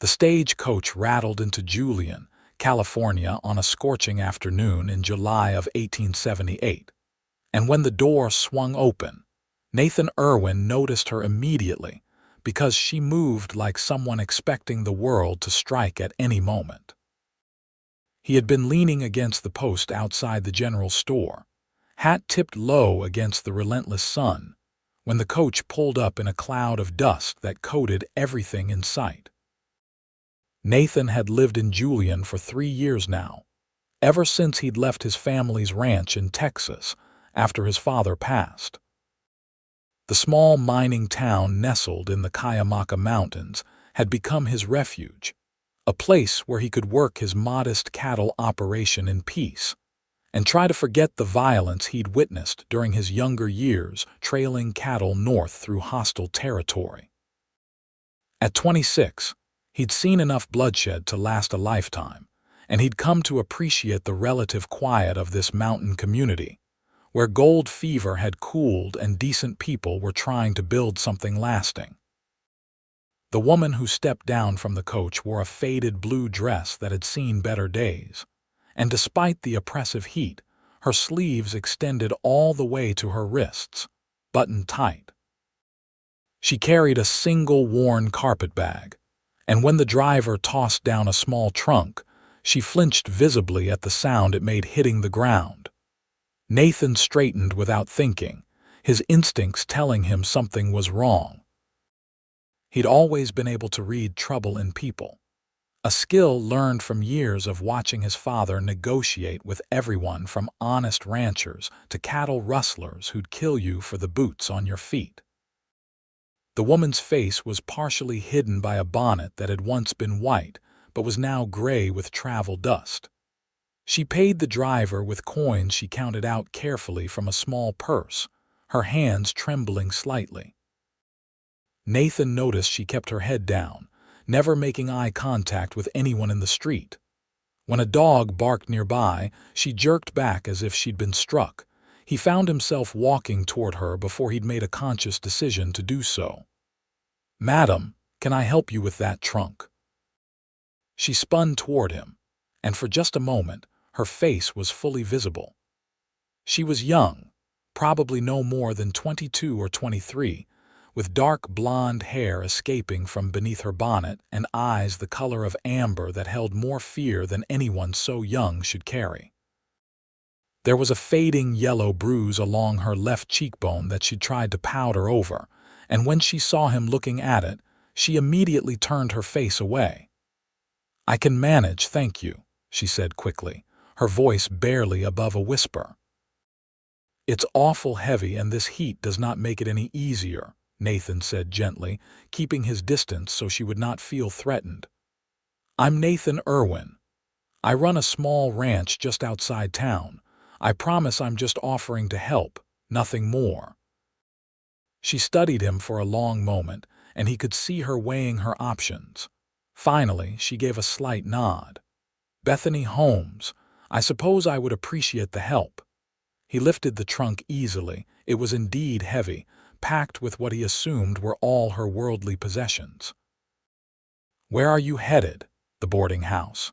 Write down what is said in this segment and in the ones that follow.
The stagecoach rattled into Julian, California on a scorching afternoon in July of 1878, and when the door swung open, Nathan Irwin noticed her immediately because she moved like someone expecting the world to strike at any moment. He had been leaning against the post outside the general store, hat tipped low against the relentless sun, when the coach pulled up in a cloud of dust that coated everything in sight. Nathan had lived in Julian for 3 years now, ever since he'd left his family's ranch in Texas after his father passed. The small mining town nestled in the Cuyamaca Mountains had become his refuge, a place where he could work his modest cattle operation in peace and try to forget the violence he'd witnessed during his younger years trailing cattle north through hostile territory. At 26, he'd seen enough bloodshed to last a lifetime, and he'd come to appreciate the relative quiet of this mountain community, where gold fever had cooled and decent people were trying to build something lasting. The woman who stepped down from the coach wore a faded blue dress that had seen better days, and despite the oppressive heat, her sleeves extended all the way to her wrists, buttoned tight. She carried a single worn carpet bag, and when the driver tossed down a small trunk, she flinched visibly at the sound it made hitting the ground. Nathan straightened without thinking, his instincts telling him something was wrong. He'd always been able to read trouble in people, a skill learned from years of watching his father negotiate with everyone from honest ranchers to cattle rustlers who'd kill you for the boots on your feet. The woman's face was partially hidden by a bonnet that had once been white but was now gray with travel dust. She paid the driver with coins she counted out carefully from a small purse, her hands trembling slightly. Nathan noticed she kept her head down, never making eye contact with anyone in the street. When a dog barked nearby, she jerked back as if she'd been struck. He found himself walking toward her before he'd made a conscious decision to do so. "Madam, can I help you with that trunk?" She spun toward him, and for just a moment, her face was fully visible. She was young, probably no more than 22 or 23, with dark blonde hair escaping from beneath her bonnet and eyes the color of amber that held more fear than anyone so young should carry. There was a fading yellow bruise along her left cheekbone that she tried to powder over, and when she saw him looking at it, she immediately turned her face away. "I can manage, thank you," she said quickly, her voice barely above a whisper. "It's awful heavy and this heat does not make it any easier," Nathan said gently, keeping his distance so she would not feel threatened. "I'm Nathan Irwin. I run a small ranch just outside town. I promise I'm just offering to help, nothing more." She studied him for a long moment, and he could see her weighing her options. Finally, she gave a slight nod. "Bethany Holmes, I suppose I would appreciate the help." He lifted the trunk easily. It was indeed heavy, packed with what he assumed were all her worldly possessions. "Where are you headed?" "The boarding house.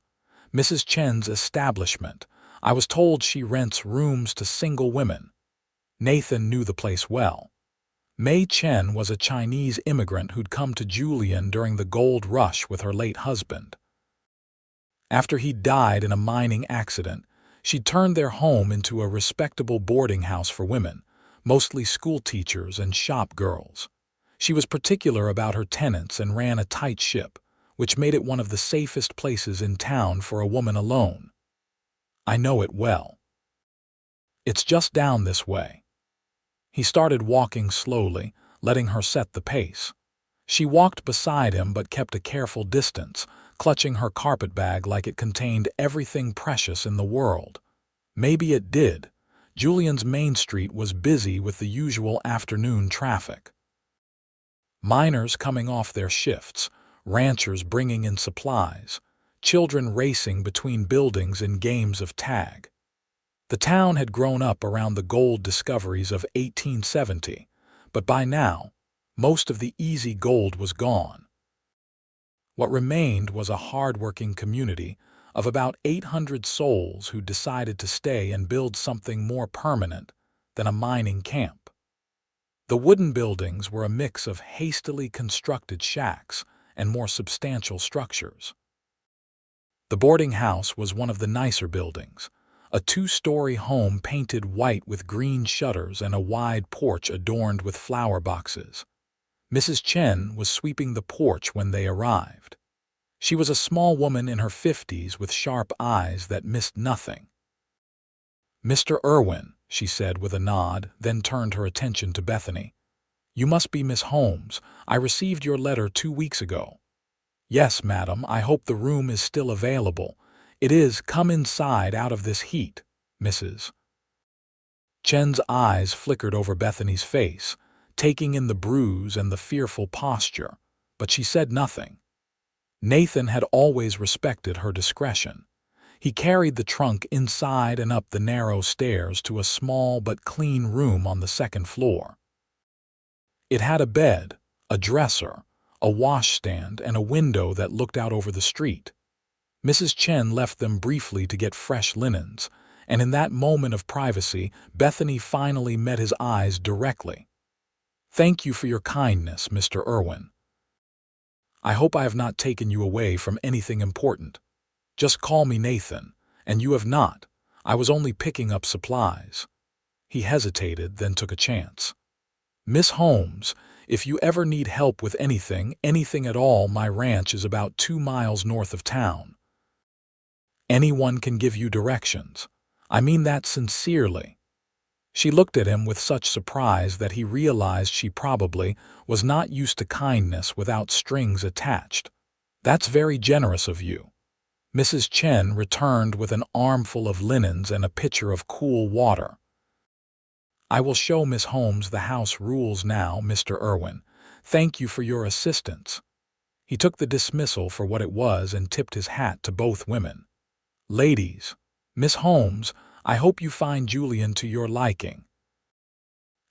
Mrs. Chen's establishment. I was told she rents rooms to single women." Nathan knew the place well. Mei Chen was a Chinese immigrant who'd come to Julian during the gold rush with her late husband. After he died in a mining accident, she'd turned their home into a respectable boarding house for women, mostly school teachers and shop girls. She was particular about her tenants and ran a tight ship, which made it one of the safest places in town for a woman alone. "I know it well. It's just down this way." He started walking slowly, letting her set the pace. She walked beside him but kept a careful distance, clutching her carpetbag like it contained everything precious in the world. Maybe it did. Julian's Main Street was busy with the usual afternoon traffic. Miners coming off their shifts, ranchers bringing in supplies, children racing between buildings in games of tag. The town had grown up around the gold discoveries of 1870, but by now, most of the easy gold was gone. What remained was a hard-working community of about 800 souls who decided to stay and build something more permanent than a mining camp. The wooden buildings were a mix of hastily constructed shacks and more substantial structures. The boarding house was one of the nicer buildings, a two-story home painted white with green shutters and a wide porch adorned with flower boxes. Mrs. Chen was sweeping the porch when they arrived. She was a small woman in her 50s with sharp eyes that missed nothing. "Mr. Irwin," she said with a nod, then turned her attention to Bethany. "You must be Miss Holmes. I received your letter 2 weeks ago." "Yes, madam. I hope the room is still available." "It is. Come inside out of this heat, Mrs." Chen's eyes flickered over Bethany's face, taking in the bruise and the fearful posture, but she said nothing. Nathan had always respected her discretion. He carried the trunk inside and up the narrow stairs to a small but clean room on the second floor. It had a bed, a dresser, a washstand, and a window that looked out over the street. Mrs. Chen left them briefly to get fresh linens, and in that moment of privacy, Bethany finally met his eyes directly. "Thank you for your kindness, Mr. Irwin. I hope I have not taken you away from anything important. Just call me Nathan, and you have not. I was only picking up supplies." He hesitated, then took a chance. "Miss Holmes, if you ever need help with anything at all, my ranch is about 2 miles north of town. Anyone can give you directions. I mean that sincerely." She looked at him with such surprise that he realized she probably was not used to kindness without strings attached. "That's very generous of you." Mrs. Chen returned with an armful of linens and a pitcher of cool water. "I will show Miss Holmes the house rules now, Mr. Irwin. Thank you for your assistance." He took the dismissal for what it was and tipped his hat to both women. "Ladies, Miss Holmes, I hope you find Julian to your liking."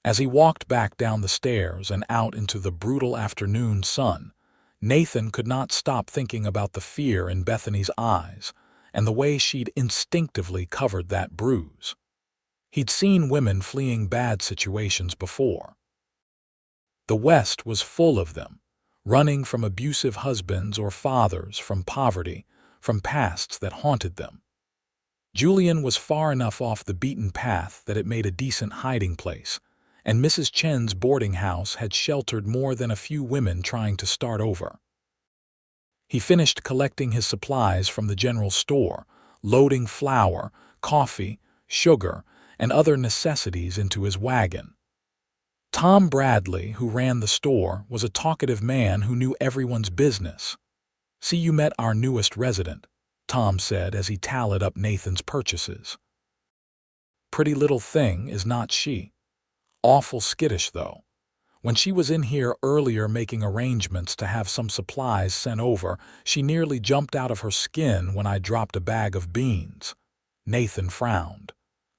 As he walked back down the stairs and out into the brutal afternoon sun, Nathan could not stop thinking about the fear in Bethany's eyes and the way she'd instinctively covered that bruise. He'd seen women fleeing bad situations before. The West was full of them, running from abusive husbands or fathers, from poverty, from pasts that haunted them. Julian was far enough off the beaten path that it made a decent hiding place, and Mrs. Chen's boarding house had sheltered more than a few women trying to start over. He finished collecting his supplies from the general store, loading flour, coffee, sugar, and other necessities into his wagon. Tom Bradley, who ran the store, was a talkative man who knew everyone's business. "See, you met our newest resident," Tom said as he tallied up Nathan's purchases. "Pretty little thing, is not she? Awful skittish, though. When she was in here earlier making arrangements to have some supplies sent over, she nearly jumped out of her skin when I dropped a bag of beans." Nathan frowned.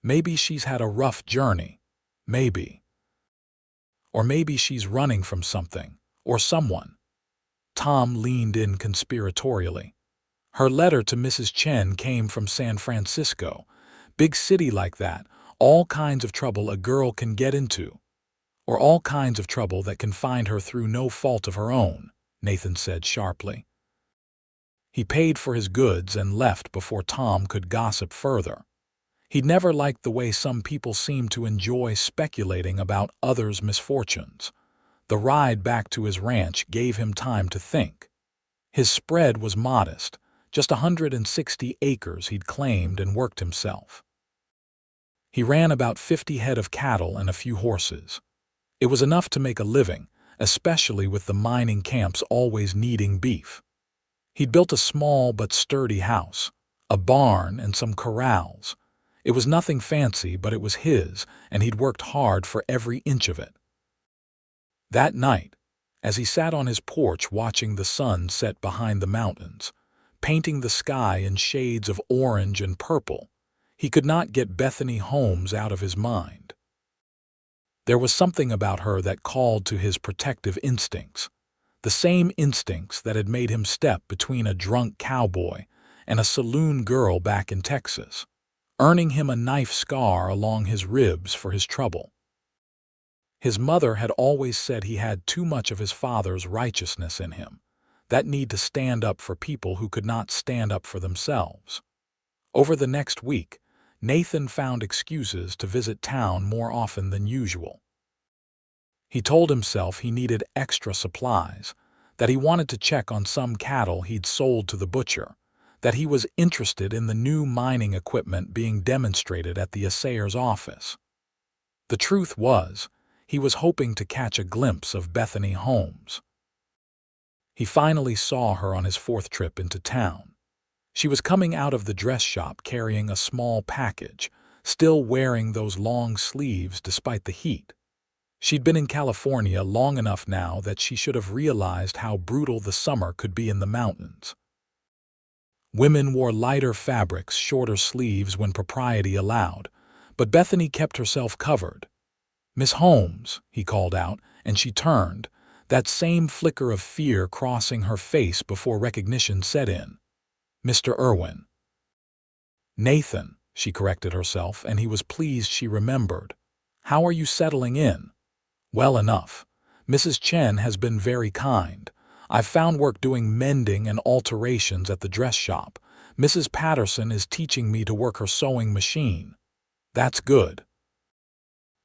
"Maybe she's had a rough journey. Maybe. Or maybe she's running from something, or someone." Tom leaned in conspiratorially. "Her letter to Mrs. Chen came from San Francisco. Big city like that, all kinds of trouble a girl can get into. Or all kinds of trouble that can find her through no fault of her own," Nathan said sharply. He paid for his goods and left before Tom could gossip further. He'd never liked the way some people seemed to enjoy speculating about others' misfortunes. The ride back to his ranch gave him time to think. His spread was modest, just 160 acres he'd claimed and worked himself. He ran about 50 head of cattle and a few horses. It was enough to make a living, especially with the mining camps always needing beef. He'd built a small but sturdy house, a barn and some corrals. It was nothing fancy, but it was his, and he'd worked hard for every inch of it. That night, as he sat on his porch watching the sun set behind the mountains, painting the sky in shades of orange and purple, he could not get Bethany Holmes out of his mind. There was something about her that called to his protective instincts, the same instincts that had made him step between a drunk cowboy and a saloon girl back in Texas, earning him a knife scar along his ribs for his trouble. His mother had always said he had too much of his father's righteousness in him, that need to stand up for people who could not stand up for themselves. Over the next week, Nathan found excuses to visit town more often than usual. He told himself he needed extra supplies, that he wanted to check on some cattle he'd sold to the butcher, that he was interested in the new mining equipment being demonstrated at the assayer's office. The truth was, he was hoping to catch a glimpse of Bethany Holmes. He finally saw her on his fourth trip into town. She was coming out of the dress shop carrying a small package, still wearing those long sleeves despite the heat. She'd been in California long enough now that she should have realized how brutal the summer could be in the mountains. Women wore lighter fabrics, shorter sleeves when propriety allowed, but Bethany kept herself covered. "Miss Holmes," he called out, and she turned, that same flicker of fear crossing her face before recognition set in. "Mr. Irwin." "Nathan," she corrected herself, and he was pleased she remembered. "How are you settling in?" "Well enough. Mrs. Chen has been very kind. I've found work doing mending and alterations at the dress shop. Mrs. Patterson is teaching me to work her sewing machine." "That's good.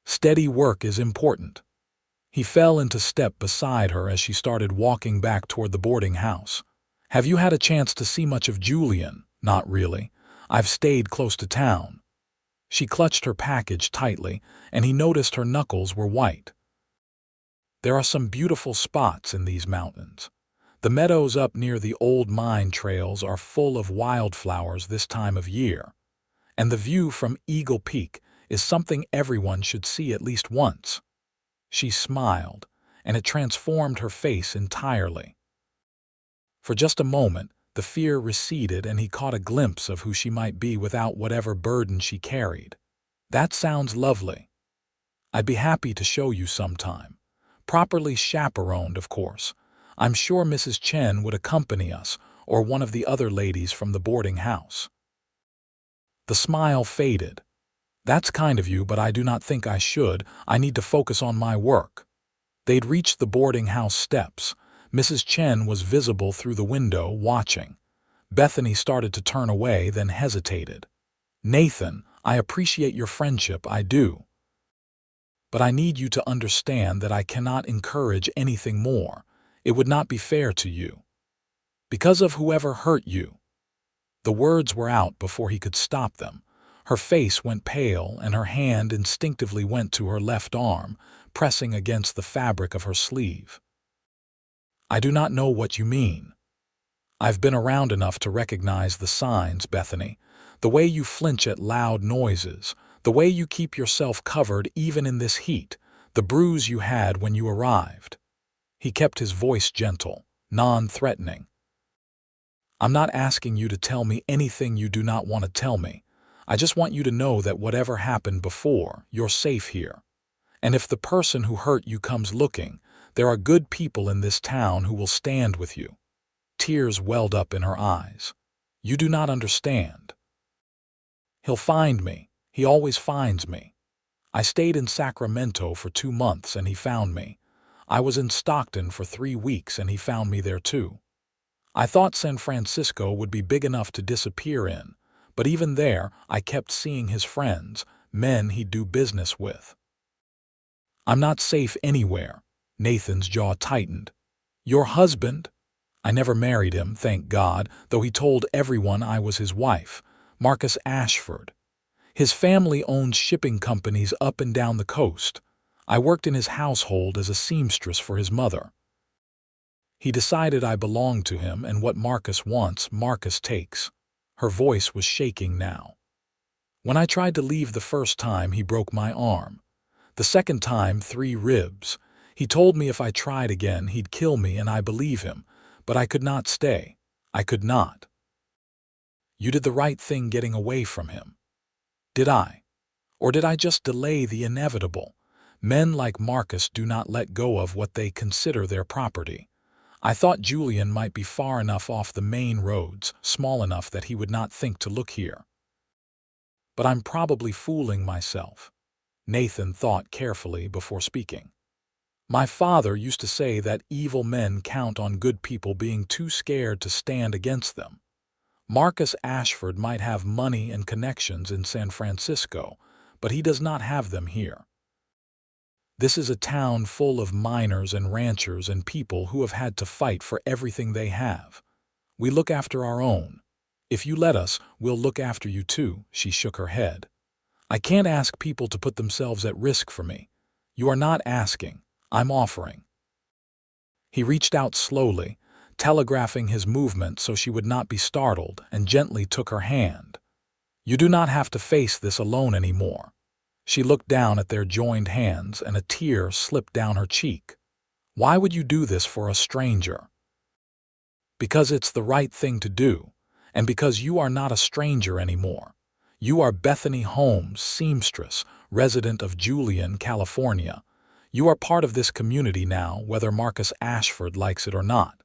Steady work is important." He fell into step beside her as she started walking back toward the boarding house. "Have you had a chance to see much of Julian?" "Not really. I've stayed close to town." She clutched her package tightly, and he noticed her knuckles were white. "There are some beautiful spots in these mountains. The meadows up near the old mine trails are full of wildflowers this time of year, and the view from Eagle Peak is something everyone should see at least once." She smiled, and it transformed her face entirely. For just a moment, the fear receded and he caught a glimpse of who she might be without whatever burden she carried. "That sounds lovely. I'd be happy to show you sometime. Properly chaperoned, of course. I'm sure Mrs. Chen would accompany us, or one of the other ladies from the boarding house." The smile faded. "That's kind of you, but I do not think I should. I need to focus on my work." They'd reached the boarding house steps. Mrs. Chen was visible through the window, watching. Bethany started to turn away, then hesitated. "Nathan, I appreciate your friendship, I do. But I need you to understand that I cannot encourage anything more. It would not be fair to you. Because of whoever hurt you." The words were out before he could stop them. Her face went pale, and her hand instinctively went to her left arm, pressing against the fabric of her sleeve. "I do not know what you mean. I've been around enough to recognize the signs, Bethany. The way you flinch at loud noises, the way you keep yourself covered even in this heat, the bruise you had when you arrived." He kept his voice gentle, non-threatening. "I'm not asking you to tell me anything you do not want to tell me. I just want you to know that whatever happened before, you're safe here. And if the person who hurt you comes looking, there are good people in this town who will stand with you." Tears welled up in her eyes. "You do not understand. He'll find me. He always finds me. I stayed in Sacramento for 2 months and he found me. I was in Stockton for 3 weeks and he found me there too. I thought San Francisco would be big enough to disappear in, but even there I kept seeing his friends, men he'd do business with. I'm not safe anywhere." Nathan's jaw tightened. "Your husband?" "I never married him, thank God, though he told everyone I was his wife. Marcus Ashford. His family owns shipping companies up and down the coast. I worked in his household as a seamstress for his mother. He decided I belonged to him, and what Marcus wants, Marcus takes." Her voice was shaking now. "When I tried to leave the first time, he broke my arm. The second time, 3 ribs. He told me if I tried again, he'd kill me, and I believe him, but I could not stay. I could not." "You did the right thing getting away from him." "Did I? Or did I just delay the inevitable? Men like Marcus do not let go of what they consider their property. I thought Julian might be far enough off the main roads, small enough that he would not think to look here. But I'm probably fooling myself. Nathan thought carefully before speaking. My father used to say that evil men count on good people being too scared to stand against them. Marcus Ashford might have money and connections in San Francisco, but he does not have them here. This is a town full of miners and ranchers and people who have had to fight for everything they have. We look after our own. If you let us, we'll look after you too, she shook her head. I can't ask people to put themselves at risk for me. You are not asking, I'm offering. He reached out slowly, telegraphing his movement so she would not be startled, and gently took her hand. You do not have to face this alone anymore. She looked down at their joined hands, and a tear slipped down her cheek. Why would you do this for a stranger? Because it's the right thing to do, and because you are not a stranger anymore. You are Bethany Holmes, seamstress, resident of Julian, California. You are part of this community now, whether Marcus Ashford likes it or not.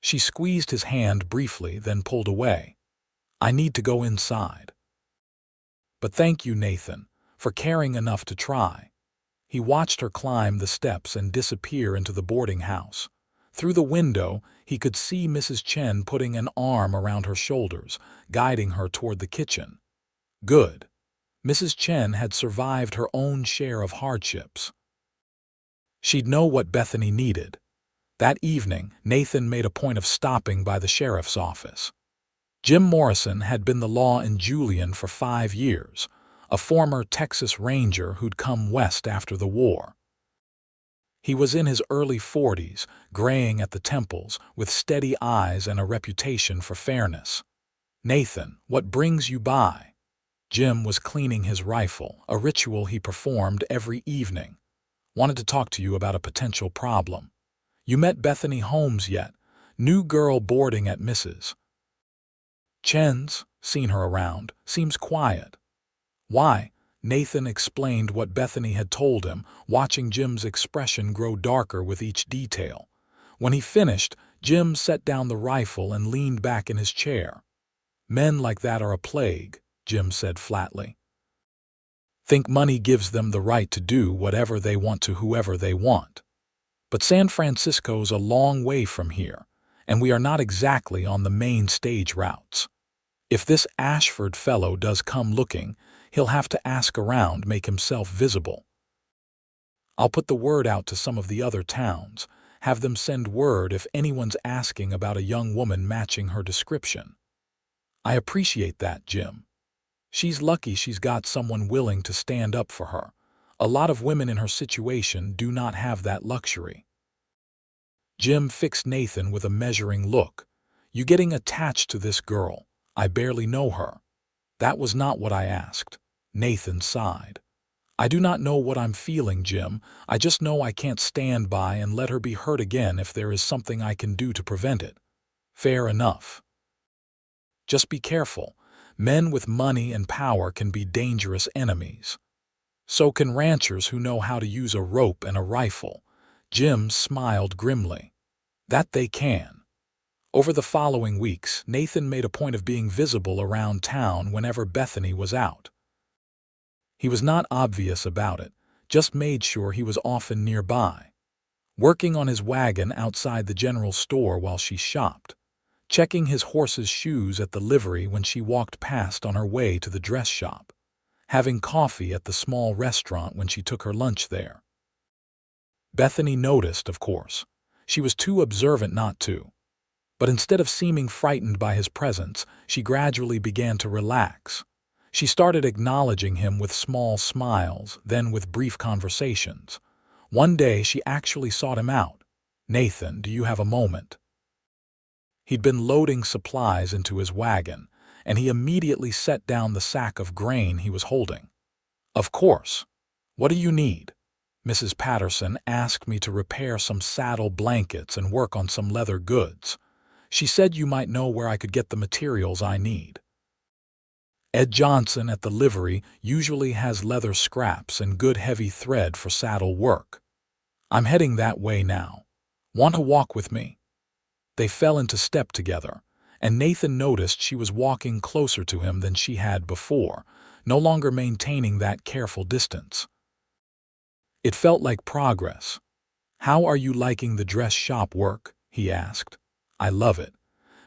She squeezed his hand briefly, then pulled away. I need to go inside. But thank you, Nathan, for caring enough to try. He watched her climb the steps and disappear into the boarding house. Through the window, he could see Mrs. Chen putting an arm around her shoulders, guiding her toward the kitchen. Good. Mrs. Chen had survived her own share of hardships. She'd know what Bethany needed. That evening, Nathan made a point of stopping by the sheriff's office. Jim Morrison had been the law in Julian for 5 years, a former Texas Ranger who'd come west after the war. He was in his early 40s, graying at the temples, with steady eyes and a reputation for fairness. Nathan, what brings you by? Jim was cleaning his rifle, a ritual he performed every evening. Wanted to talk to you about a potential problem. You met Bethany Holmes yet? New girl boarding at Mrs. Chen's, seen her around, seems quiet. Why? Nathan explained what Bethany had told him, watching Jim's expression grow darker with each detail. When he finished, Jim set down the rifle and leaned back in his chair. Men like that are a plague, Jim said flatly. Think money gives them the right to do whatever they want to whoever they want. But San Francisco's a long way from here, and we are not exactly on the main stage routes. If this Ashford fellow does come looking, he'll have to ask around, make himself visible. I'll put the word out to some of the other towns, have them send word if anyone's asking about a young woman matching her description. I appreciate that, Jim. She's lucky she's got someone willing to stand up for her. A lot of women in her situation do not have that luxury. Jim fixed Nathan with a measuring look. You getting attached to this girl? I barely know her. That was not what I asked. Nathan sighed. I do not know what I'm feeling, Jim. I just know I can't stand by and let her be hurt again if there is something I can do to prevent it. Fair enough. Just be careful. Men with money and power can be dangerous enemies. So can ranchers who know how to use a rope and a rifle. Jim smiled grimly. That they can. Over the following weeks, Nathan made a point of being visible around town whenever Bethany was out. He was not obvious about it, just made sure he was often nearby. Working on his wagon outside the general store while she shopped. Checking his horse's shoes at the livery when she walked past on her way to the dress shop. Having coffee at the small restaurant when she took her lunch there. Bethany noticed, of course. She was too observant not to. But instead of seeming frightened by his presence, she gradually began to relax. She started acknowledging him with small smiles, then with brief conversations. One day she actually sought him out. Nathan, do you have a moment? He'd been loading supplies into his wagon, and he immediately set down the sack of grain he was holding. Of course. What do you need? Mrs. Patterson asked me to repair some saddle blankets and work on some leather goods. She said you might know where I could get the materials I need. Ed Johnson at the livery usually has leather scraps and good heavy thread for saddle work. I'm heading that way now. Want to walk with me? They fell into step together, and Nathan noticed she was walking closer to him than she had before, no longer maintaining that careful distance. It felt like progress. "How are you liking the dress shop work?" he asked. "I love it.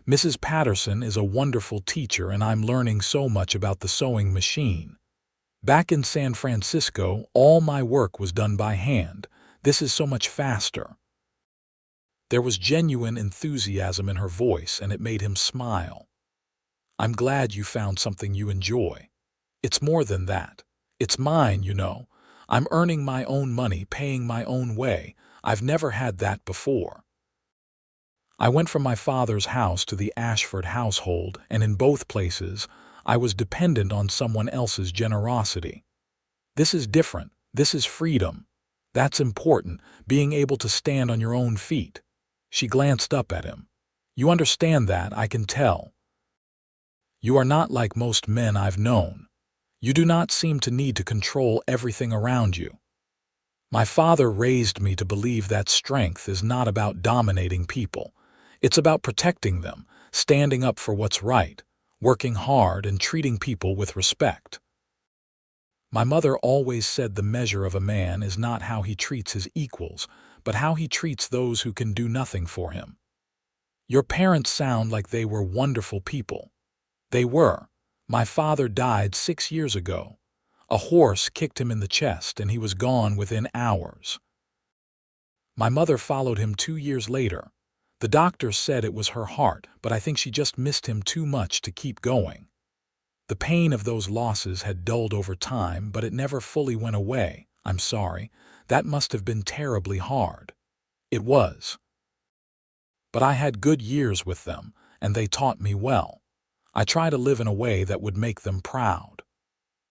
Mrs. Patterson is a wonderful teacher and I'm learning so much about the sewing machine. Back in San Francisco, all my work was done by hand. This is so much faster." There was genuine enthusiasm in her voice, and it made him smile. "I'm glad you found something you enjoy. It's more than that. It's mine, you know. I'm earning my own money, paying my own way. I've never had that before. I went from my father's house to the Ashford household, and in both places, I was dependent on someone else's generosity. This is different. This is freedom. That's important, being able to stand on your own feet." She glanced up at him. "You understand that, I can tell. You are not like most men I've known. You do not seem to need to control everything around you. My father raised me to believe that strength is not about dominating people. It's about protecting them, standing up for what's right, working hard, and treating people with respect. My mother always said the measure of a man is not how he treats his equals, but how he treats those who can do nothing for him. Your parents sound like they were wonderful people. They were. My father died 6 years ago. A horse kicked him in the chest and he was gone within hours. My mother followed him 2 years later. The doctor said it was her heart, but I think she just missed him too much to keep going. The pain of those losses had dulled over time, but it never fully went away. I'm sorry. That must have been terribly hard." "It was. But I had good years with them, and they taught me well. I try to live in a way that would make them proud."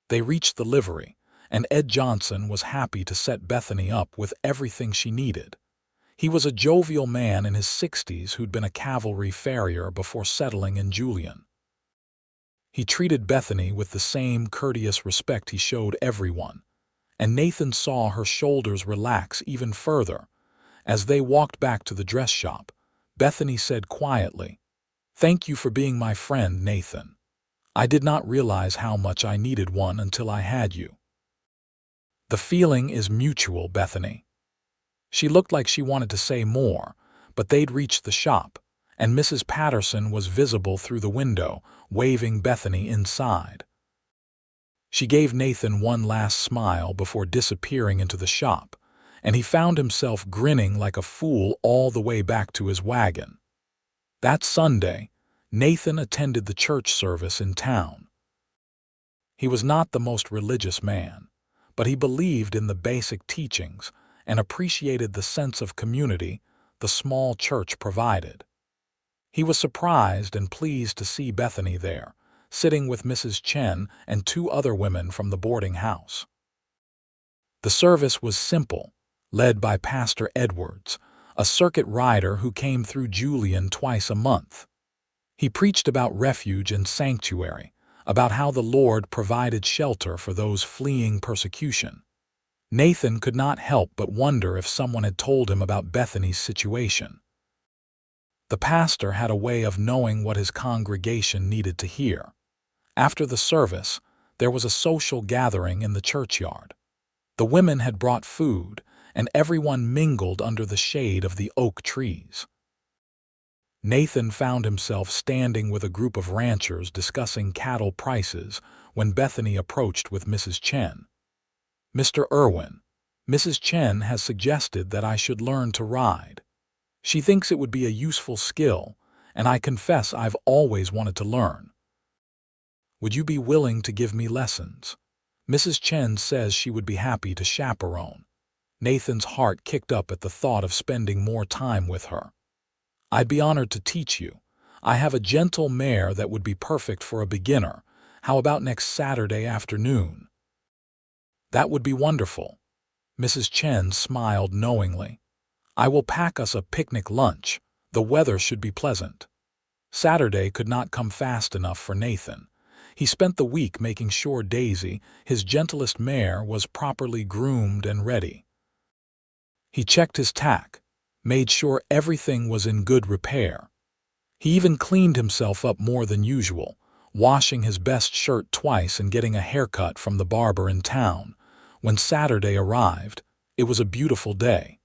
They reached the livery, and Ed Johnson was happy to set Bethany up with everything she needed. He was a jovial man in his 60s who'd been a cavalry farrier before settling in Julian. He treated Bethany with the same courteous respect he showed everyone, and Nathan saw her shoulders relax even further. As they walked back to the dress shop, Bethany said quietly, "Thank you for being my friend, Nathan. I did not realize how much I needed one until I had you." "The feeling is mutual, Bethany." She looked like she wanted to say more, but they'd reached the shop, and Mrs. Patterson was visible through the window, waving Bethany inside. She gave Nathan one last smile before disappearing into the shop, and he found himself grinning like a fool all the way back to his wagon. That Sunday, Nathan attended the church service in town. He was not the most religious man, but he believed in the basic teachings and appreciated the sense of community the small church provided. He was surprised and pleased to see Bethany there, sitting with Mrs. Chen and 2 other women from the boarding house. The service was simple, led by Pastor Edwards, a circuit rider who came through Julian twice a month. He preached about refuge and sanctuary, about how the Lord provided shelter for those fleeing persecution. Nathan could not help but wonder if someone had told him about Bethany's situation. The pastor had a way of knowing what his congregation needed to hear. After the service, there was a social gathering in the churchyard. The women had brought food, and everyone mingled under the shade of the oak trees. Nathan found himself standing with a group of ranchers discussing cattle prices when Bethany approached with Mrs. Chen. "Mr. Irwin, Mrs. Chen has suggested that I should learn to ride. She thinks it would be a useful skill, and I confess I've always wanted to learn. Would you be willing to give me lessons? Mrs. Chen says she would be happy to chaperone." Nathan's heart kicked up at the thought of spending more time with her. "I'd be honored to teach you. I have a gentle mare that would be perfect for a beginner. How about next Saturday afternoon?" "That would be wonderful." Mrs. Chen smiled knowingly. "I will pack us a picnic lunch. The weather should be pleasant." Saturday could not come fast enough for Nathan. He spent the week making sure Daisy, his gentlest mare, was properly groomed and ready. He checked his tack, made sure everything was in good repair, He even cleaned himself up more than usual, washing his best shirt twice and getting a haircut from the barber in town. When Saturday arrived, it was a beautiful day.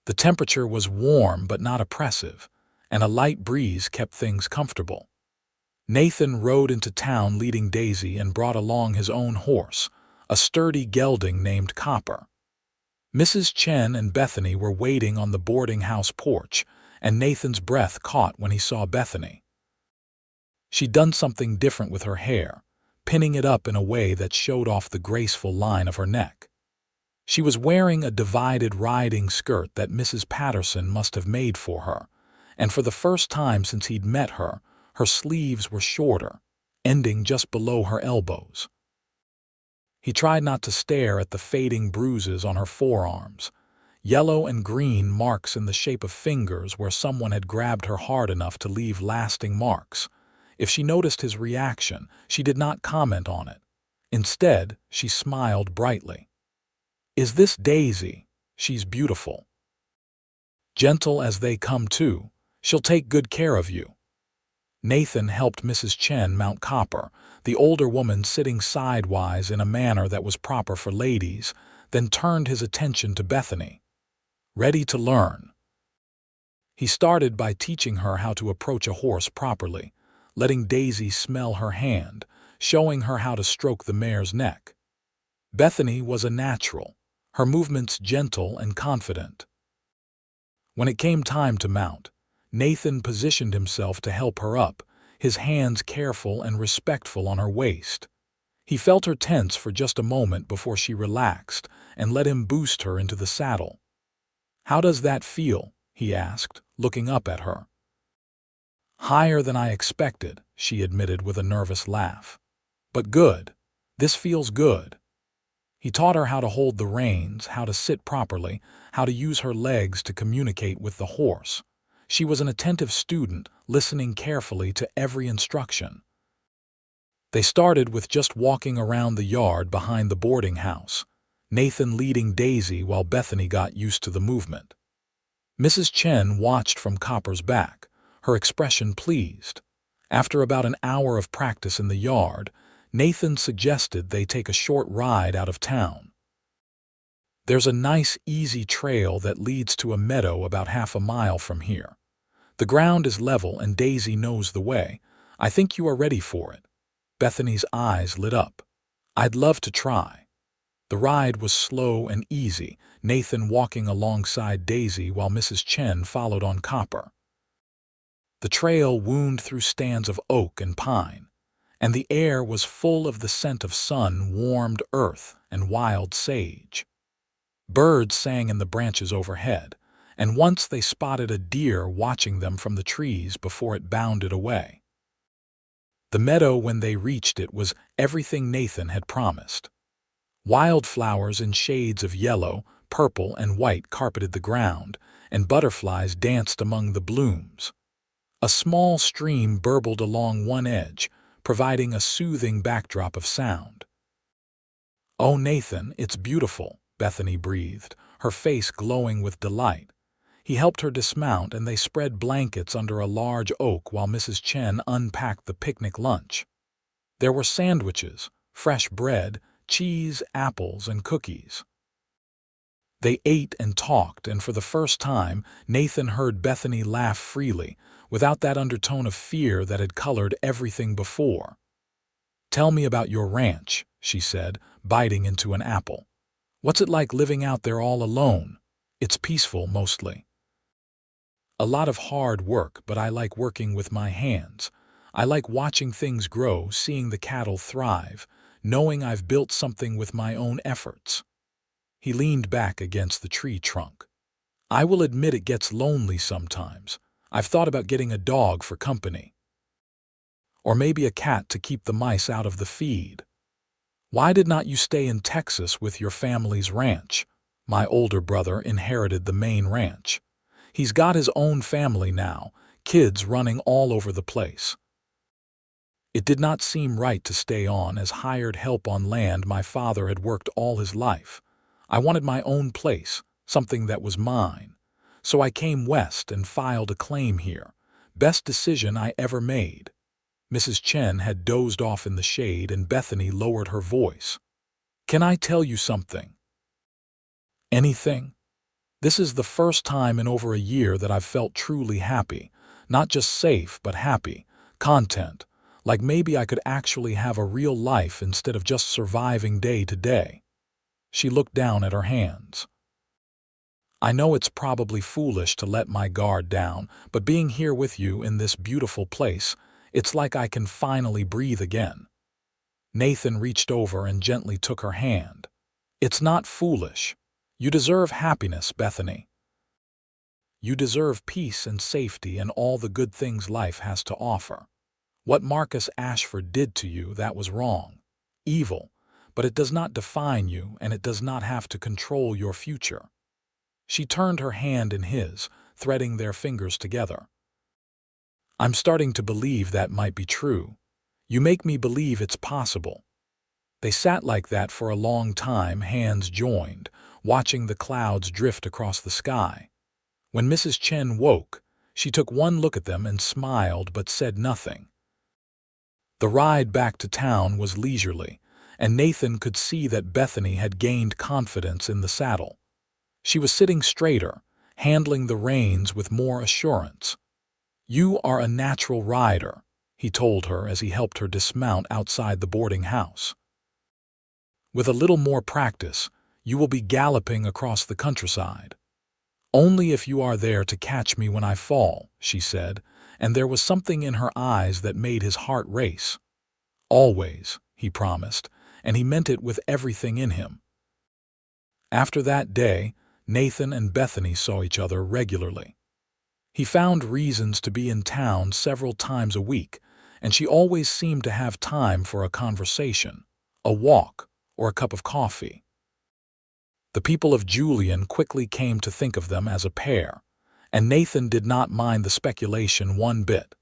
The temperature was warm but not oppressive, and a light breeze kept things comfortable. Nathan rode into town leading Daisy and brought along his own horse, a sturdy gelding named Copper. Mrs. Chen and Bethany were waiting on the boarding house porch, and Nathan's breath caught when he saw Bethany. She'd done something different with her hair, pinning it up in a way that showed off the graceful line of her neck. She was wearing a divided riding skirt that Mrs. Patterson must have made for her, and for the first time since he'd met her, her sleeves were shorter, ending just below her elbows. He tried not to stare at the fading bruises on her forearms, yellow and green marks in the shape of fingers where someone had grabbed her hard enough to leave lasting marks. If she noticed his reaction, she did not comment on it. Instead, she smiled brightly. "Is this Daisy? She's beautiful. Gentle as they come too. She'll take good care of you." Nathan helped Mrs. Chen mount Copper, the older woman sitting sidewise in a manner that was proper for ladies, then turned his attention to Bethany. Ready to learn. He started by teaching her how to approach a horse properly, letting Daisy smell her hand, showing her how to stroke the mare's neck. Bethany was a natural, her movements gentle and confident. When it came time to mount, Nathan positioned himself to help her up, his hands careful and respectful on her waist. He felt her tense for just a moment before she relaxed and let him boost her into the saddle. "How does that feel?" he asked, looking up at her. "Higher than I expected," she admitted with a nervous laugh. "But good. This feels good." He taught her how to hold the reins, how to sit properly, how to use her legs to communicate with the horse. She was an attentive student, listening carefully to every instruction. They started with just walking around the yard behind the boarding house, Nathan leading Daisy while Bethany got used to the movement. Mrs. Chen watched from Copper's back, her expression pleased. After about an hour of practice in the yard, Nathan suggested they take a short ride out of town. "There's a nice, easy trail that leads to a meadow about half a mile from here. The ground is level and Daisy knows the way. I think you are ready for it." Bethany's eyes lit up. "I'd love to try." The ride was slow and easy, Nathan walking alongside Daisy while Mrs. Chen followed on Copper. The trail wound through stands of oak and pine, and the air was full of the scent of sun-warmed earth and wild sage. Birds sang in the branches overhead, and once they spotted a deer watching them from the trees before it bounded away. The meadow when they reached it was everything Nathan had promised. Wildflowers in shades of yellow, purple, and white carpeted the ground, and butterflies danced among the blooms. A small stream burbled along one edge, providing a soothing backdrop of sound. "Oh, Nathan, it's beautiful," Bethany breathed, her face glowing with delight. He helped her dismount and they spread blankets under a large oak while Mrs. Chen unpacked the picnic lunch. There were sandwiches, fresh bread, cheese, apples, and cookies. They ate and talked, and for the first time, Nathan heard Bethany laugh freely, without that undertone of fear that had colored everything before. "Tell me about your ranch," she said, biting into an apple. "What's it like living out there all alone?" "It's peaceful, mostly. A lot of hard work, but I like working with my hands. I like watching things grow, seeing the cattle thrive, knowing I've built something with my own efforts." He leaned back against the tree trunk. "I will admit it gets lonely sometimes. I've thought about getting a dog for company. Or maybe a cat to keep the mice out of the feed. Why did not you stay in Texas with your family's ranch?" My older brother inherited the main ranch. He's got his own family now, kids running all over the place. It did not seem right to stay on as hired help on land my father had worked all his life. I wanted my own place, something that was mine. So I came west and filed a claim here, Best decision I ever made." Mrs. Chen had dozed off in the shade and Bethany lowered her voice. "Can I tell you something?" "Anything?" "This is the first time in over a year that I've felt truly happy. Not just safe, but happy. Content. Like maybe I could actually have a real life instead of just surviving day to day." She looked down at her hands. "I know it's probably foolish to let my guard down, but being here with you in this beautiful place, it's like I can finally breathe again." Nathan reached over and gently took her hand. "It's not foolish. You deserve happiness, Bethany. You deserve peace and safety and all the good things life has to offer. What Marcus Ashford did to you, that was wrong. Evil. But it does not define you and it does not have to control your future." She turned her hand in his, threading their fingers together. "I'm starting to believe that might be true. You make me believe it's possible." They sat like that for a long time, hands joined, watching the clouds drift across the sky. When Mrs. Chen woke, she took one look at them and smiled but said nothing. The ride back to town was leisurely, and Nathan could see that Bethany had gained confidence in the saddle. She was sitting straighter, handling the reins with more assurance. "You are a natural rider," he told her as he helped her dismount outside the boarding house. "With a little more practice, you will be galloping across the countryside." "Only if you are there to catch me when I fall," she said, and there was something in her eyes that made his heart race. "Always," he promised, and he meant it with everything in him. After that day, Nathan and Bethany saw each other regularly. He found reasons to be in town several times a week, and she always seemed to have time for a conversation, a walk, or a cup of coffee. The people of Julian quickly came to think of them as a pair, and Nathan did not mind the speculation one bit.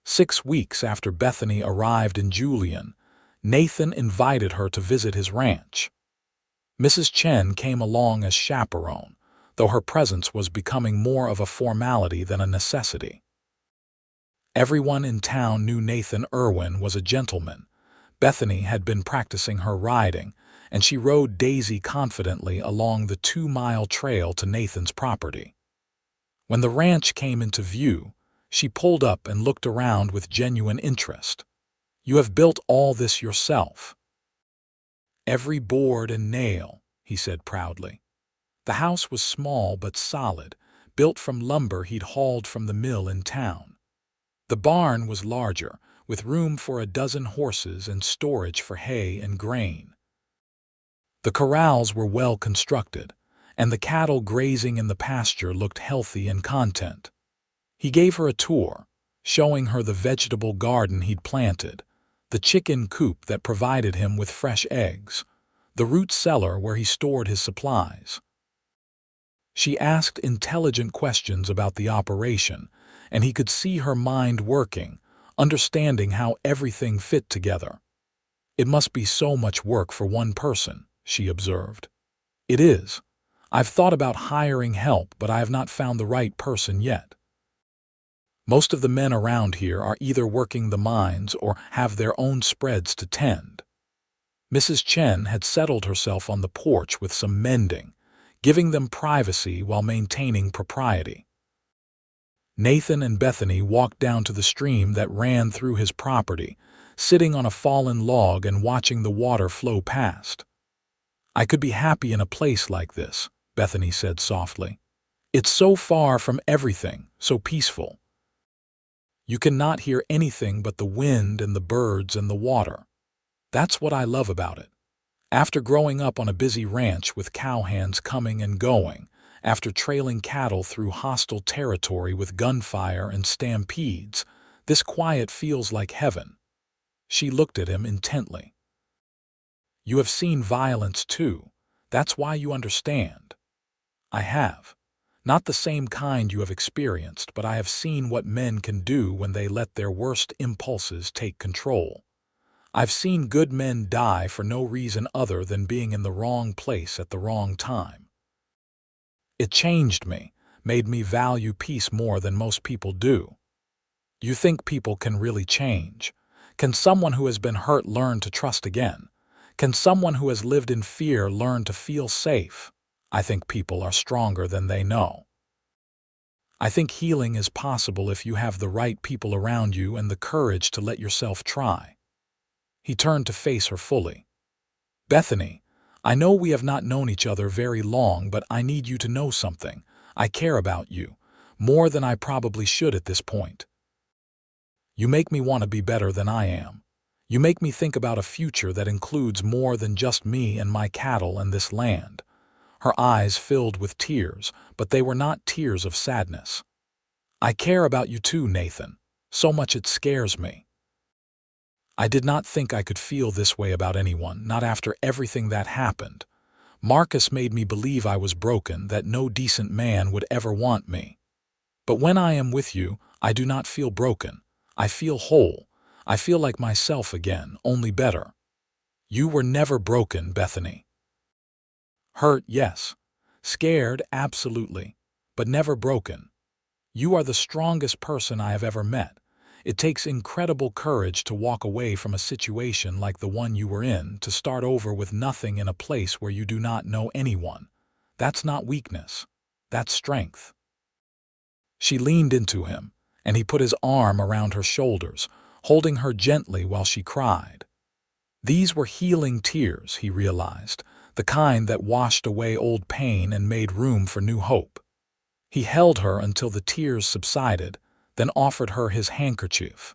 6 weeks after Bethany arrived in Julian, Nathan invited her to visit his ranch. Mrs. Chen came along as chaperone, though her presence was becoming more of a formality than a necessity. Everyone in town knew Nathan Irwin was a gentleman. Bethany had been practicing her riding, and she rode Daisy confidently along the 2-mile trail to Nathan's property. When the ranch came into view, she pulled up and looked around with genuine interest. "You have built all this yourself?" "Every board and nail," he said proudly. The house was small but solid, built from lumber he'd hauled from the mill in town. The barn was larger, with room for a dozen horses and storage for hay and grain. The corrals were well constructed, and the cattle grazing in the pasture looked healthy and content. He gave her a tour, showing her the vegetable garden he'd planted, the chicken coop that provided him with fresh eggs, the root cellar where he stored his supplies. She asked intelligent questions about the operation, and he could see her mind working, understanding how everything fit together. "It must be so much work for one person," she observed. "It is. I've thought about hiring help, but I have not found the right person yet. Most of the men around here are either working the mines or have their own spreads to tend." Mrs. Chen had settled herself on the porch with some mending, giving them privacy while maintaining propriety. Nathan and Bethany walked down to the stream that ran through his property, sitting on a fallen log and watching the water flow past. "I could be happy in a place like this," Bethany said softly. "It's so far from everything, so peaceful. You cannot hear anything but the wind and the birds and the water. That's what I love about it. After growing up on a busy ranch with cowhands coming and going, after trailing cattle through hostile territory with gunfire and stampedes, this quiet feels like heaven." She looked at him intently. "You have seen violence too. That's why you understand." "I have. Not the same kind you have experienced, but I have seen what men can do when they let their worst impulses take control. I've seen good men die for no reason other than being in the wrong place at the wrong time. It changed me, made me value peace more than most people do." You think people can really change? Can someone who has been hurt learn to trust again? Can someone who has lived in fear learn to feel safe? I think people are stronger than they know. I think healing is possible if you have the right people around you and the courage to let yourself try. He turned to face her fully. Bethany, I know we have not known each other very long, but I need you to know something. I care about you, more than I probably should at this point. You make me want to be better than I am. You make me think about a future that includes more than just me and my cattle and this land. Her eyes filled with tears, but they were not tears of sadness. I care about you too, Nathan. So much it scares me. I did not think I could feel this way about anyone, not after everything that happened. Marcus made me believe I was broken, that no decent man would ever want me. But when I am with you, I do not feel broken. I feel whole. I feel like myself again, only better. You were never broken, Bethany. Hurt, yes. Scared, absolutely. But never broken. You are the strongest person I have ever met. It takes incredible courage to walk away from a situation like the one you were in, to start over with nothing in a place where you do not know anyone. That's not weakness. That's strength. She leaned into him, and he put his arm around her shoulders, holding her gently while she cried. These were healing tears, he realized, the kind that washed away old pain and made room for new hope. He held her until the tears subsided, then offered her his handkerchief.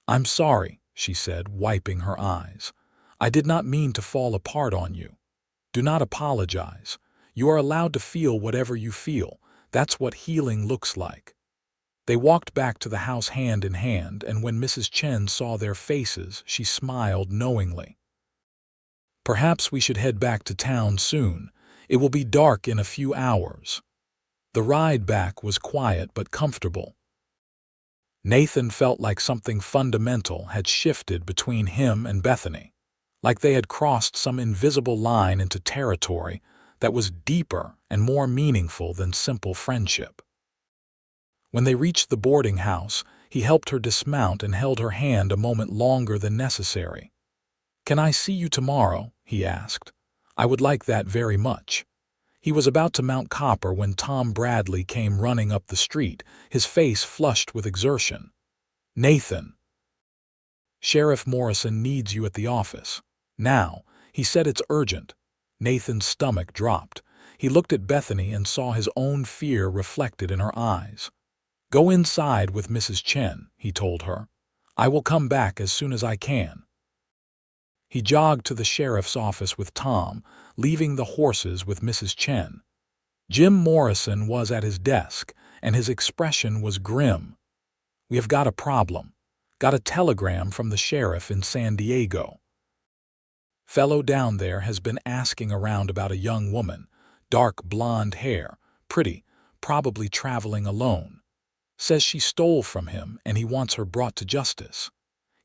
I'm sorry, she said, wiping her eyes. I did not mean to fall apart on you. Do not apologize. You are allowed to feel whatever you feel. That's what healing looks like. They walked back to the house hand in hand, and when Mrs. Chen saw their faces, she smiled knowingly. Perhaps we should head back to town soon. It will be dark in a few hours. The ride back was quiet but comfortable. Nathan felt like something fundamental had shifted between him and Bethany, like they had crossed some invisible line into territory that was deeper and more meaningful than simple friendship. When they reached the boarding house, he helped her dismount and held her hand a moment longer than necessary. "Can I see you tomorrow?" he asked. "I would like that very much." He was about to mount Copper when Tom Bradley came running up the street, his face flushed with exertion. "Nathan, Sheriff Morrison needs you at the office. Now," he said, "it's urgent." Nathan's stomach dropped. He looked at Bethany and saw his own fear reflected in her eyes. "Go inside with Mrs. Chen," he told her. "I will come back as soon as I can." He jogged to the sheriff's office with Tom, leaving the horses with Mrs. Chen. Jim Morrison was at his desk, and his expression was grim. "We have got a problem. Got a telegram from the sheriff in San Diego. Fellow down there has been asking around about a young woman, dark blonde hair, pretty, probably traveling alone. Says she stole from him and he wants her brought to justice.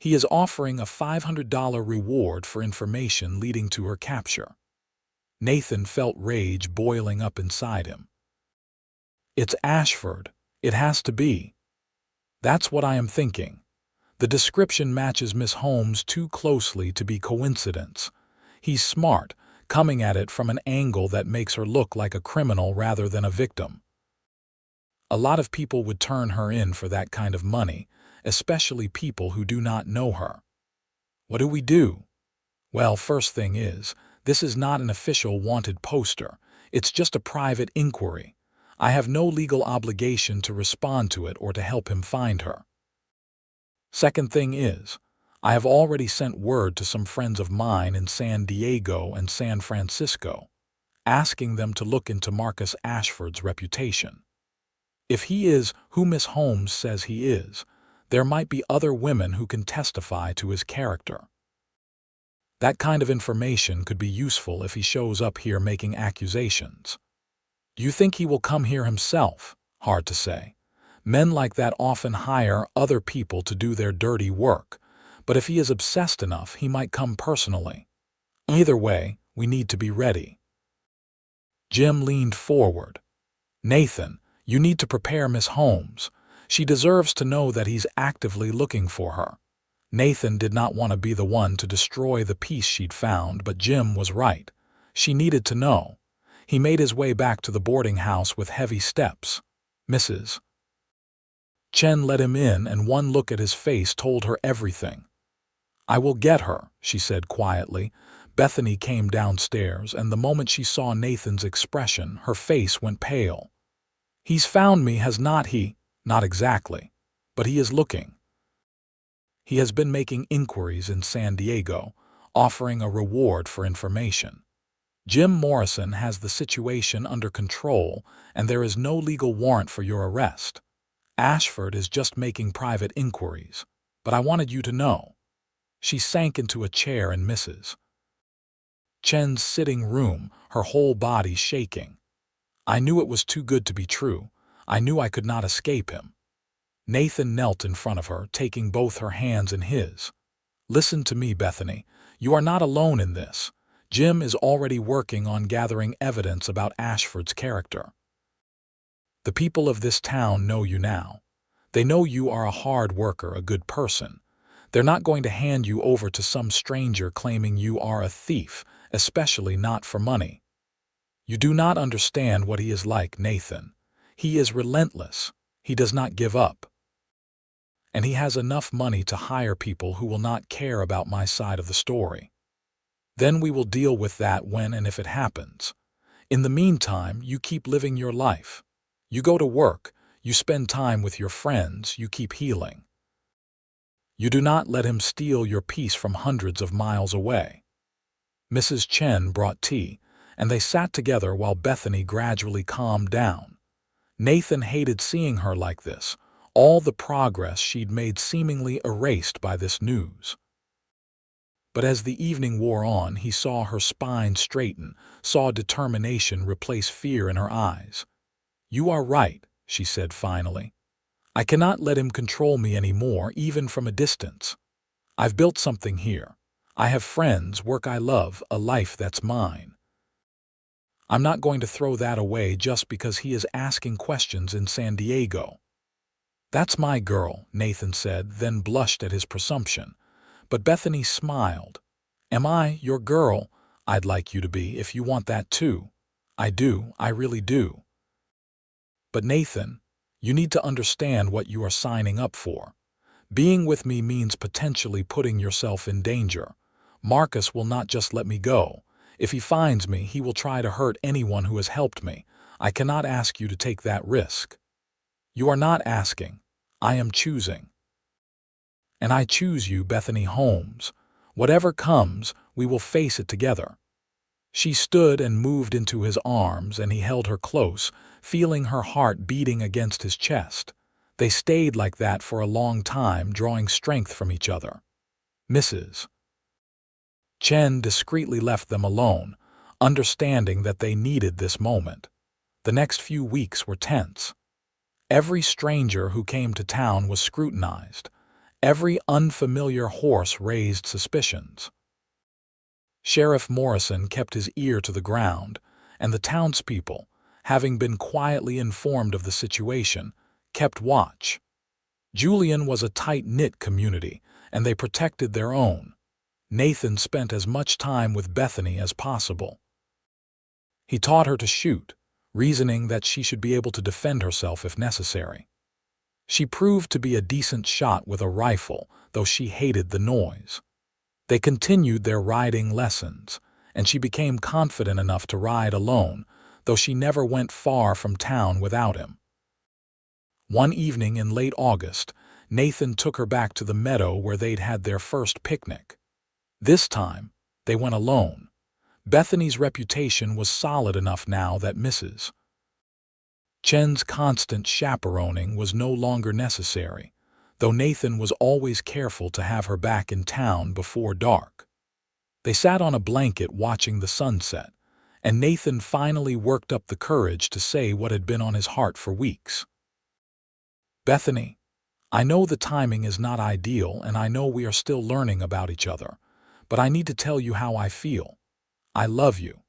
He is offering a $500 reward for information leading to her capture." Nathan felt rage boiling up inside him. "It's Ashford. It has to be." "That's what I am thinking. The description matches Miss Holmes too closely to be coincidence. He's smart, coming at it from an angle that makes her look like a criminal rather than a victim. A lot of people would turn her in for that kind of money, especially people who do not know her. What do we do?" "Well, first thing is, this is not an official wanted poster. It's just a private inquiry. I have no legal obligation to respond to it or to help him find her. Second thing is, I have already sent word to some friends of mine in San Diego and San Francisco, asking them to look into Marcus Ashford's reputation. If he is who Miss Holmes says he is, there might be other women who can testify to his character. That kind of information could be useful if he shows up here making accusations. Do you think he will come here himself? Hard to say. Men like that often hire other people to do their dirty work, but if he is obsessed enough, he might come personally. Either way, we need to be ready." Jim leaned forward. "Nathan, you need to prepare Miss Holmes. She deserves to know that he's actively looking for her. Nathan did not want to be the one to destroy the peace she'd found, but Jim was right. She needed to know. He made his way back to the boarding house with heavy steps. Mrs. Chen let him in, and one look at his face told her everything. "I will get her," she said quietly. Bethany came downstairs, and the moment she saw Nathan's expression, her face went pale. "He's found me, has not he?" "Not exactly. But he is looking. He has been making inquiries in San Diego, offering a reward for information. Jim Morrison has the situation under control, and there is no legal warrant for your arrest. Ashford is just making private inquiries. But I wanted you to know." She sank into a chair in Mrs. Chen's sitting room, her whole body shaking. "I knew it was too good to be true. I knew I could not escape him." Nathan knelt in front of her, taking both her hands in his. "Listen to me, Bethany. You are not alone in this. Jim is already working on gathering evidence about Ashford's character. The people of this town know you now. They know you are a hard worker, a good person. They're not going to hand you over to some stranger claiming you are a thief, especially not for money. You do not understand what he is like, Nathan. He is relentless. He does not give up. And he has enough money to hire people who will not care about my side of the story. Then we will deal with that when and if it happens. In the meantime, you keep living your life. You go to work, you spend time with your friends, you keep healing. You do not let him steal your peace from hundreds of miles away." Mrs. Chen brought tea, and they sat together while Bethany gradually calmed down. Nathan hated seeing her like this, all the progress she'd made seemingly erased by this news. But as the evening wore on, he saw her spine straighten, saw determination replace fear in her eyes. "You are right," she said finally. "I cannot let him control me anymore, even from a distance. I've built something here. I have friends, work I love, a life that's mine. I'm not going to throw that away just because he is asking questions in San Diego." "That's my girl," Nathan said, then blushed at his presumption. But Bethany smiled. "Am I your girl? I'd like you to be, if you want that too. I do, I really do. But Nathan, you need to understand what you are signing up for. Being with me means potentially putting yourself in danger. Marcus will not just let me go. If he finds me, he will try to hurt anyone who has helped me. I cannot ask you to take that risk." "You are not asking. I am choosing. And I choose you, Bethany Holmes. Whatever comes, we will face it together." She stood and moved into his arms, and he held her close, feeling her heart beating against his chest. They stayed like that for a long time, drawing strength from each other. Mrs. Chen discreetly left them alone, understanding that they needed this moment. The next few weeks were tense. Every stranger who came to town was scrutinized. Every unfamiliar horse raised suspicions. Sheriff Morrison kept his ear to the ground, and the townspeople, having been quietly informed of the situation, kept watch. Julian was a tight-knit community, and they protected their own. Nathan spent as much time with Bethany as possible. He taught her to shoot, reasoning that she should be able to defend herself if necessary. She proved to be a decent shot with a rifle, though she hated the noise. They continued their riding lessons, and she became confident enough to ride alone, though she never went far from town without him. One evening in late August, Nathan took her back to the meadow where they'd had their first picnic. This time, they went alone. Bethany's reputation was solid enough now that Mrs. Chen's constant chaperoning was no longer necessary, though Nathan was always careful to have her back in town before dark. They sat on a blanket watching the sunset, and Nathan finally worked up the courage to say what had been on his heart for weeks. "Bethany, I know the timing is not ideal, and I know we are still learning about each other, but I need to tell you how I feel. I love you.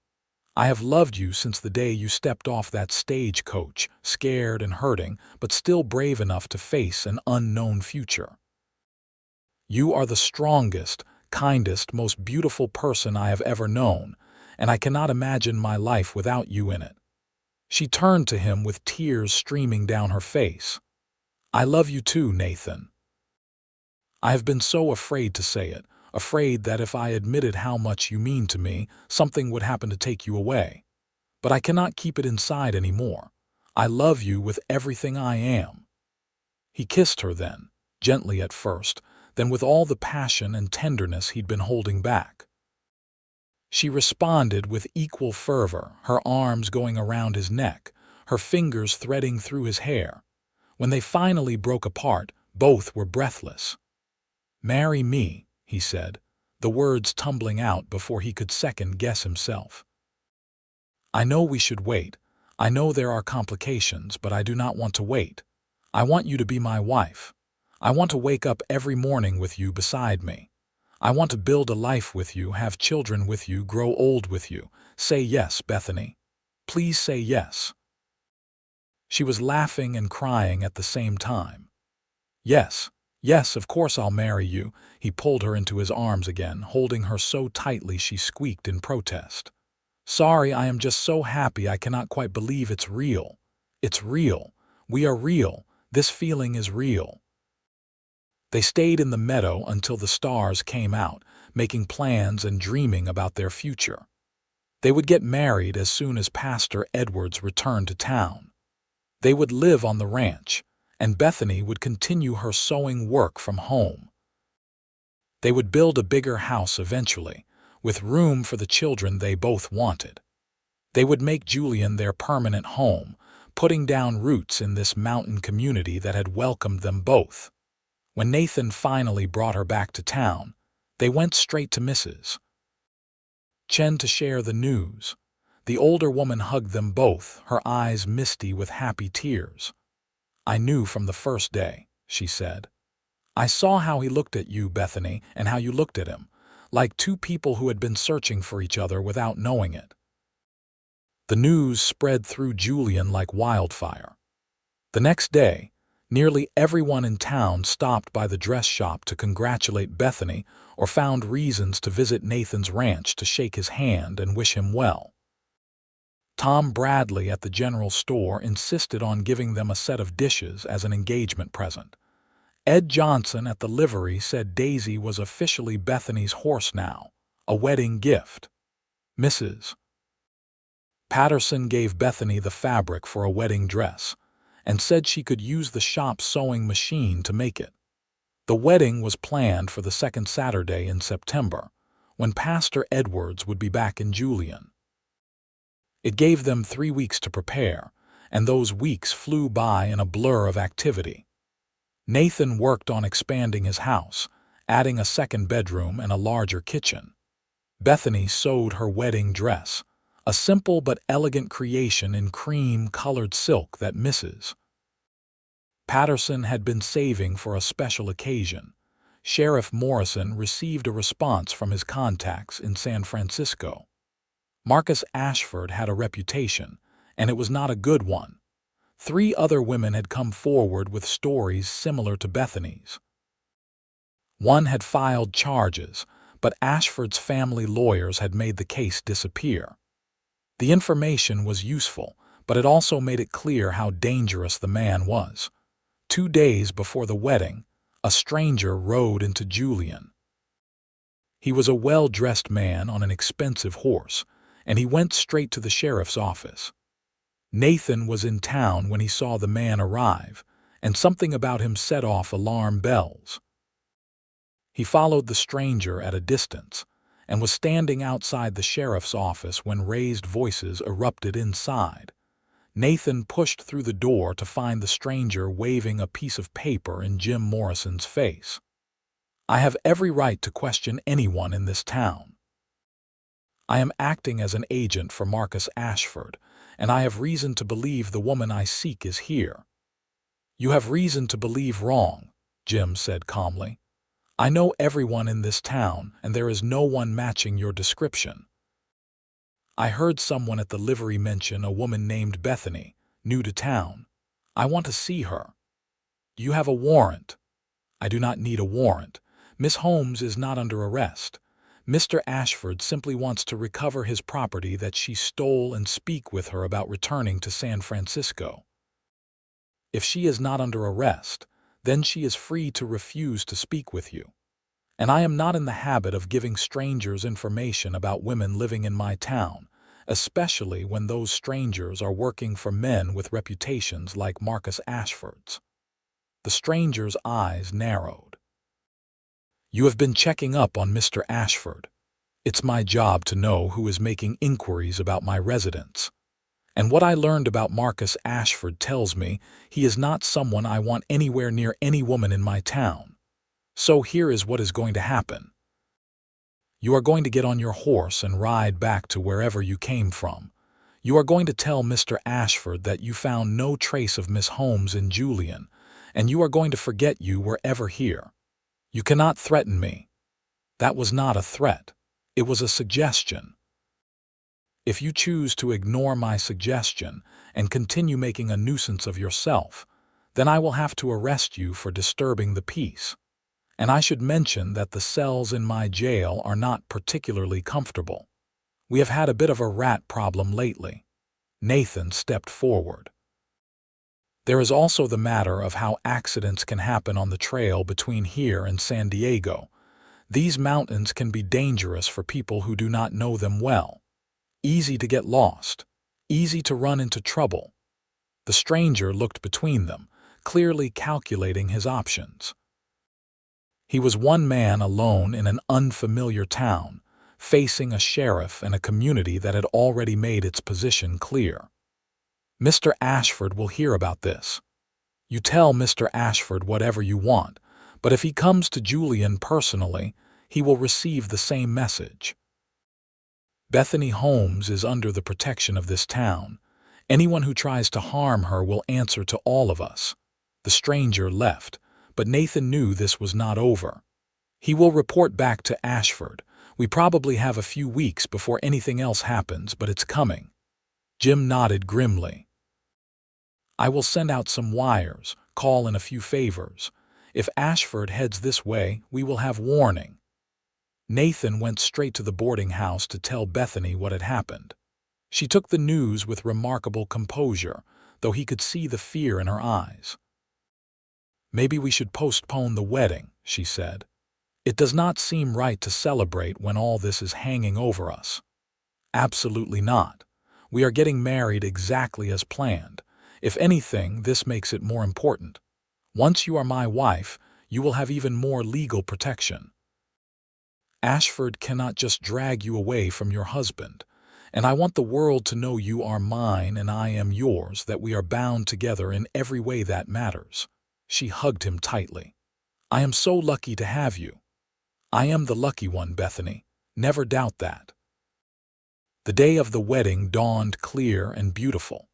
I have loved you since the day you stepped off that stagecoach, scared and hurting, but still brave enough to face an unknown future. You are the strongest, kindest, most beautiful person I have ever known, and I cannot imagine my life without you in it." She turned to him with tears streaming down her face. "I love you too, Nathan. I have been so afraid to say it, afraid that if I admitted how much you mean to me, something would happen to take you away. But I cannot keep it inside anymore. I love you with everything I am." He kissed her then, gently at first, then with all the passion and tenderness he'd been holding back. She responded with equal fervor, her arms going around his neck, her fingers threading through his hair. When they finally broke apart, both were breathless. "Marry me," he said, the words tumbling out before he could second-guess himself. "I know we should wait. I know there are complications, but I do not want to wait. I want you to be my wife. I want to wake up every morning with you beside me. I want to build a life with you, have children with you, grow old with you. Say yes, Bethany. Please say yes." She was laughing and crying at the same time. "Yes, yes, of course I'll marry you." He pulled her into his arms again, holding her so tightly she squeaked in protest. "Sorry, I am just so happy I cannot quite believe it's real. It's real. We are real. This feeling is real." They stayed in the meadow until the stars came out, making plans and dreaming about their future. They would get married as soon as Pastor Edwards returned to town. They would live on the ranch, and Bethany would continue her sewing work from home. They would build a bigger house eventually, with room for the children they both wanted. They would make Julian their permanent home, putting down roots in this mountain community that had welcomed them both. When Nathan finally brought her back to town, they went straight to Mrs. Chen to share the news. The older woman hugged them both, her eyes misty with happy tears. "I knew from the first day," she said. "I saw how he looked at you, Bethany, and how you looked at him, like two people who had been searching for each other without knowing it." The news spread through Julian like wildfire. The next day, nearly everyone in town stopped by the dress shop to congratulate Bethany or found reasons to visit Nathan's ranch to shake his hand and wish him well. Tom Bradley at the general store insisted on giving them a set of dishes as an engagement present. Ed Johnson at the livery said Daisy was officially Bethany's horse now, a wedding gift. Mrs. Patterson gave Bethany the fabric for a wedding dress and said she could use the shop's sewing machine to make it. The wedding was planned for the second Saturday in September, when Pastor Edwards would be back in Julian. It gave them 3 weeks to prepare, and those weeks flew by in a blur of activity. Nathan worked on expanding his house, adding a second bedroom and a larger kitchen. Bethany sewed her wedding dress, a simple but elegant creation in cream-colored silk that Mrs. Patterson had been saving for a special occasion. Sheriff Morrison received a response from his contacts in San Francisco. Marcus Ashford had a reputation, and it was not a good one. 3 other women had come forward with stories similar to Bethany's. One had filed charges, but Ashford's family lawyers had made the case disappear. The information was useful, but it also made it clear how dangerous the man was. 2 days before the wedding, a stranger rode into Julian. He was a well-dressed man on an expensive horse, and he went straight to the sheriff's office. Nathan was in town when he saw the man arrive, and something about him set off alarm bells. He followed the stranger at a distance, and was standing outside the sheriff's office when raised voices erupted inside. Nathan pushed through the door to find the stranger waving a piece of paper in Jim Morrison's face. "I have every right to question anyone in this town. I am acting as an agent for Marcus Ashford, and I have reason to believe the woman I seek is here." "You have reason to believe wrong," Jim said calmly. "I know everyone in this town, and there is no one matching your description." I heard someone at the livery mention a woman named Bethany, new to town. I want to see her. Do you have a warrant? I do not need a warrant. Miss Holmes is not under arrest. Mr. Ashford simply wants to recover his property that she stole and speak with her about returning to San Francisco. If she is not under arrest, then she is free to refuse to speak with you. And I am not in the habit of giving strangers information about women living in my town, especially when those strangers are working for men with reputations like Marcus Ashford's. The stranger's eyes narrowed. You have been checking up on Mr. Ashford. It's my job to know who is making inquiries about my residence. And what I learned about Marcus Ashford tells me he is not someone I want anywhere near any woman in my town. So here is what is going to happen. You are going to get on your horse and ride back to wherever you came from. You are going to tell Mr. Ashford that you found no trace of Miss Holmes in Julian, and you are going to forget you were ever here. You cannot threaten me. That was not a threat. It was a suggestion. If you choose to ignore my suggestion and continue making a nuisance of yourself, then I will have to arrest you for disturbing the peace. And I should mention that the cells in my jail are not particularly comfortable. We have had a bit of a rat problem lately. Nathan stepped forward. There is also the matter of how accidents can happen on the trail between here and San Diego. These mountains can be dangerous for people who do not know them well. Easy to get lost. Easy to run into trouble. The stranger looked between them, clearly calculating his options. He was one man alone in an unfamiliar town, facing a sheriff and a community that had already made its position clear. Mr. Ashford will hear about this. You tell Mr. Ashford whatever you want, but if he comes to Julian personally, he will receive the same message. Bethany Holmes is under the protection of this town. Anyone who tries to harm her will answer to all of us. The stranger left, but Nathan knew this was not over. He will report back to Ashford. We probably have a few weeks before anything else happens, but it's coming. Jim nodded grimly. I will send out some wires, call in a few favors. If Ashford heads this way, we will have warning. Nathan went straight to the boarding house to tell Bethany what had happened. She took the news with remarkable composure, though he could see the fear in her eyes. Maybe we should postpone the wedding, she said. It does not seem right to celebrate when all this is hanging over us. Absolutely not. We are getting married exactly as planned. If anything, this makes it more important. Once you are my wife, you will have even more legal protection. Ashford cannot just drag you away from your husband, and I want the world to know you are mine and I am yours, that we are bound together in every way that matters. She hugged him tightly. I am so lucky to have you. I am the lucky one, Bethany. Never doubt that. The day of the wedding dawned clear and beautiful.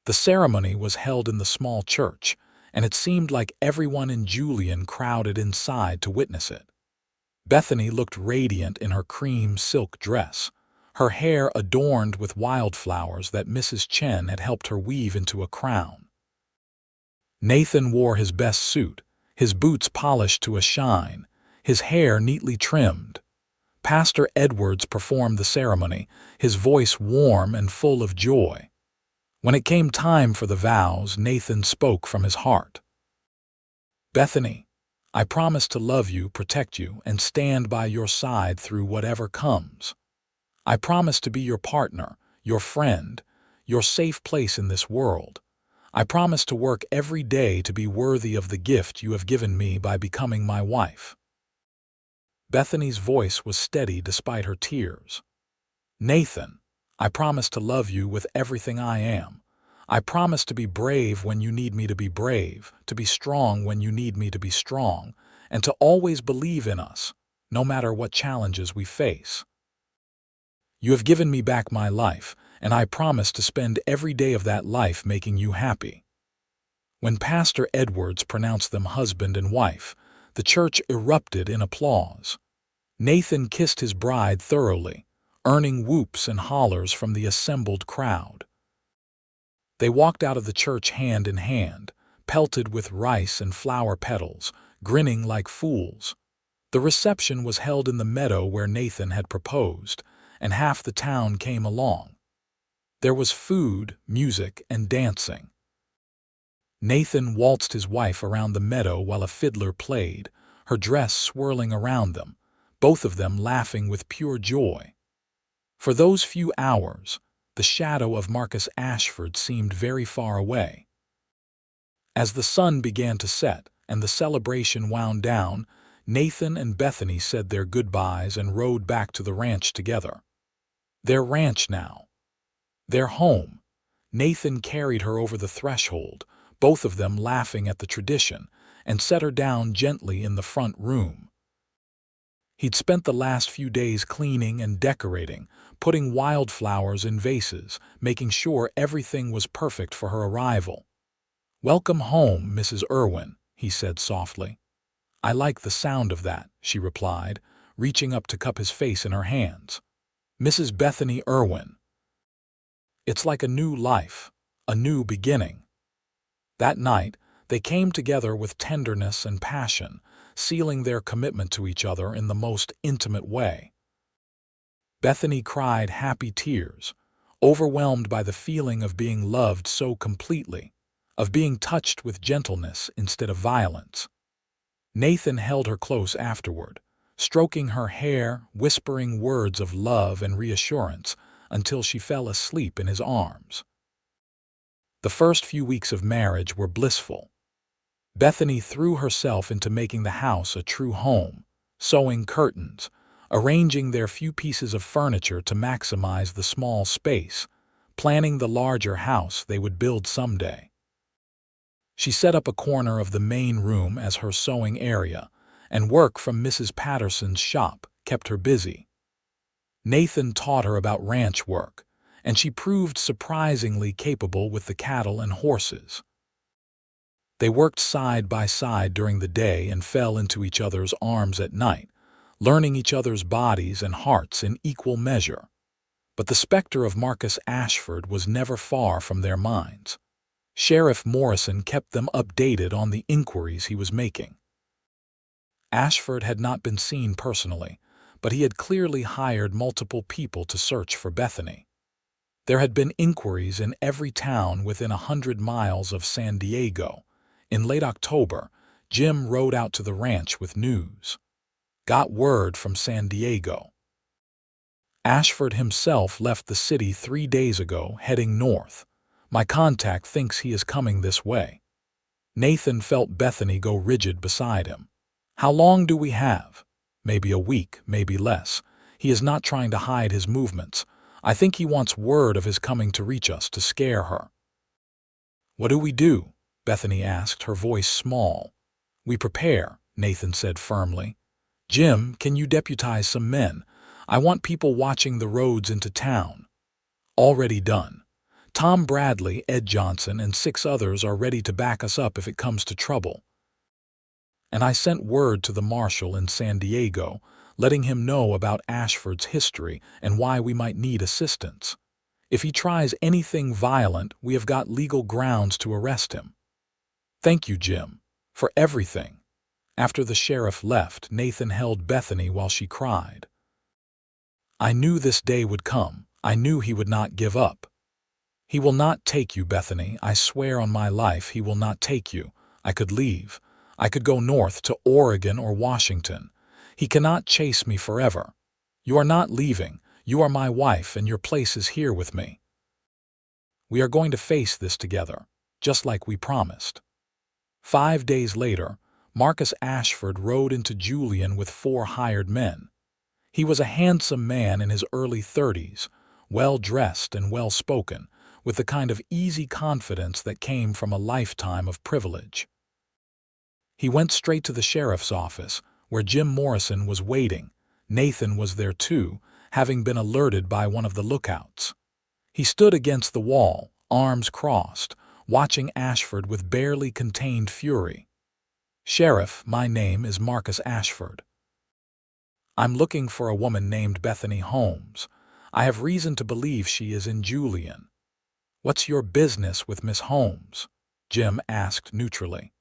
The ceremony was held in the small church, and it seemed like everyone in Julian crowded inside to witness it. Bethany looked radiant in her cream silk dress, her hair adorned with wildflowers that Mrs. Chen had helped her weave into a crown. Nathan wore his best suit, his boots polished to a shine, his hair neatly trimmed. Pastor Edwards performed the ceremony, his voice warm and full of joy. When it came time for the vows, Nathan spoke from his heart. Bethany, I promise to love you, protect you, and stand by your side through whatever comes. I promise to be your partner, your friend, your safe place in this world. I promise to work every day to be worthy of the gift you have given me by becoming my wife. Bethany's voice was steady despite her tears. Nathan, I promise to love you with everything I am. I promise to be brave when you need me to be brave, to be strong when you need me to be strong, and to always believe in us, no matter what challenges we face. You have given me back my life, and I promise to spend every day of that life making you happy. When Pastor Edwards pronounced them husband and wife, the church erupted in applause. Nathan kissed his bride thoroughly, earning whoops and hollers from the assembled crowd. They walked out of the church hand in hand, pelted with rice and flower petals, grinning like fools. The reception was held in the meadow where Nathan had proposed, and half the town came along. There was food, music, and dancing. Nathan waltzed his wife around the meadow while a fiddler played, her dress swirling around them, both of them laughing with pure joy. For those few hours, the shadow of Marcus Ashford seemed very far away. As the sun began to set and the celebration wound down, Nathan and Bethany said their goodbyes and rode back to the ranch together. Their ranch now. Their home. Nathan carried her over the threshold, both of them laughing at the tradition, and set her down gently in the front room. He'd spent the last few days cleaning and decorating, putting wildflowers in vases, making sure everything was perfect for her arrival. "Welcome home, Mrs. Irwin," he said softly. "I like the sound of that," she replied, reaching up to cup his face in her hands. "Mrs. Bethany Irwin. It's like a new life, a new beginning." That night, they came together with tenderness and passion, sealing their commitment to each other in the most intimate way. Bethany cried happy tears, overwhelmed by the feeling of being loved so completely, of being touched with gentleness instead of violence. Nathan held her close afterward, stroking her hair, whispering words of love and reassurance until she fell asleep in his arms. The first few weeks of marriage were blissful. Bethany threw herself into making the house a true home, sewing curtains, arranging their few pieces of furniture to maximize the small space, planning the larger house they would build someday. She set up a corner of the main room as her sewing area, and work from Mrs. Patterson's shop kept her busy. Nathan taught her about ranch work, and she proved surprisingly capable with the cattle and horses. They worked side by side during the day and fell into each other's arms at night, learning each other's bodies and hearts in equal measure. But the specter of Marcus Ashford was never far from their minds. Sheriff Morrison kept them updated on the inquiries he was making. Ashford had not been seen personally, but he had clearly hired multiple people to search for Bethany. There had been inquiries in every town within 100 miles of San Diego. In late October, Jim rode out to the ranch with news. "Got word from San Diego. Ashford himself left the city 3 days ago, heading north. My contact thinks he is coming this way." Nathan felt Bethany go rigid beside him. "How long do we have?" "Maybe a week, maybe less. He is not trying to hide his movements. I think he wants word of his coming to reach us to scare her." "What do we do?" Bethany asked, her voice small. "We prepare," Nathan said firmly. "Jim, can you deputize some men? I want people watching the roads into town." "Already done. Tom Bradley, Ed Johnson, and 6 others are ready to back us up if it comes to trouble." "And I sent word to the marshal in San Diego, letting him know about Ashford's history and why we might need assistance. If he tries anything violent, we have got legal grounds to arrest him." "Thank you, Jim, for everything." After the sheriff left, Nathan held Bethany while she cried. "I knew this day would come. I knew he would not give up." "He will not take you, Bethany. I swear on my life he will not take you. I could leave. I could go north to Oregon or Washington. He cannot chase me forever. You are not leaving. You are my wife, and your place is here with me. We are going to face this together, just like we promised." 5 days later, Marcus Ashford rode into Julian with 4 hired men. He was a handsome man in his early 30s, well-dressed and well-spoken, with the kind of easy confidence that came from a lifetime of privilege. He went straight to the sheriff's office, where Jim Morrison was waiting. Nathan was there too, having been alerted by one of the lookouts. He stood against the wall, arms crossed, watching Ashford with barely contained fury. "Sheriff, my name is Marcus Ashford. I'm looking for a woman named Bethany Holmes. I have reason to believe she is in Julian." "What's your business with Miss Holmes?" Jim asked neutrally.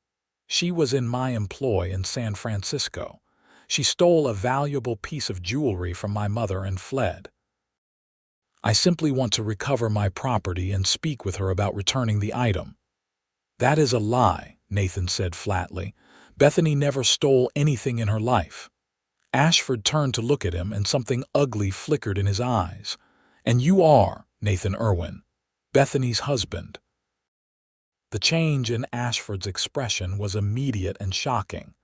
"She was in my employ in San Francisco. She stole a valuable piece of jewelry from my mother and fled. I simply want to recover my property and speak with her about returning the item." "That is a lie," Nathan said flatly. "Bethany never stole anything in her life." Ashford turned to look at him, and something ugly flickered in his eyes. "And you are, Nathan Irwin, Bethany's husband." The change in Ashford's expression was immediate and shocking.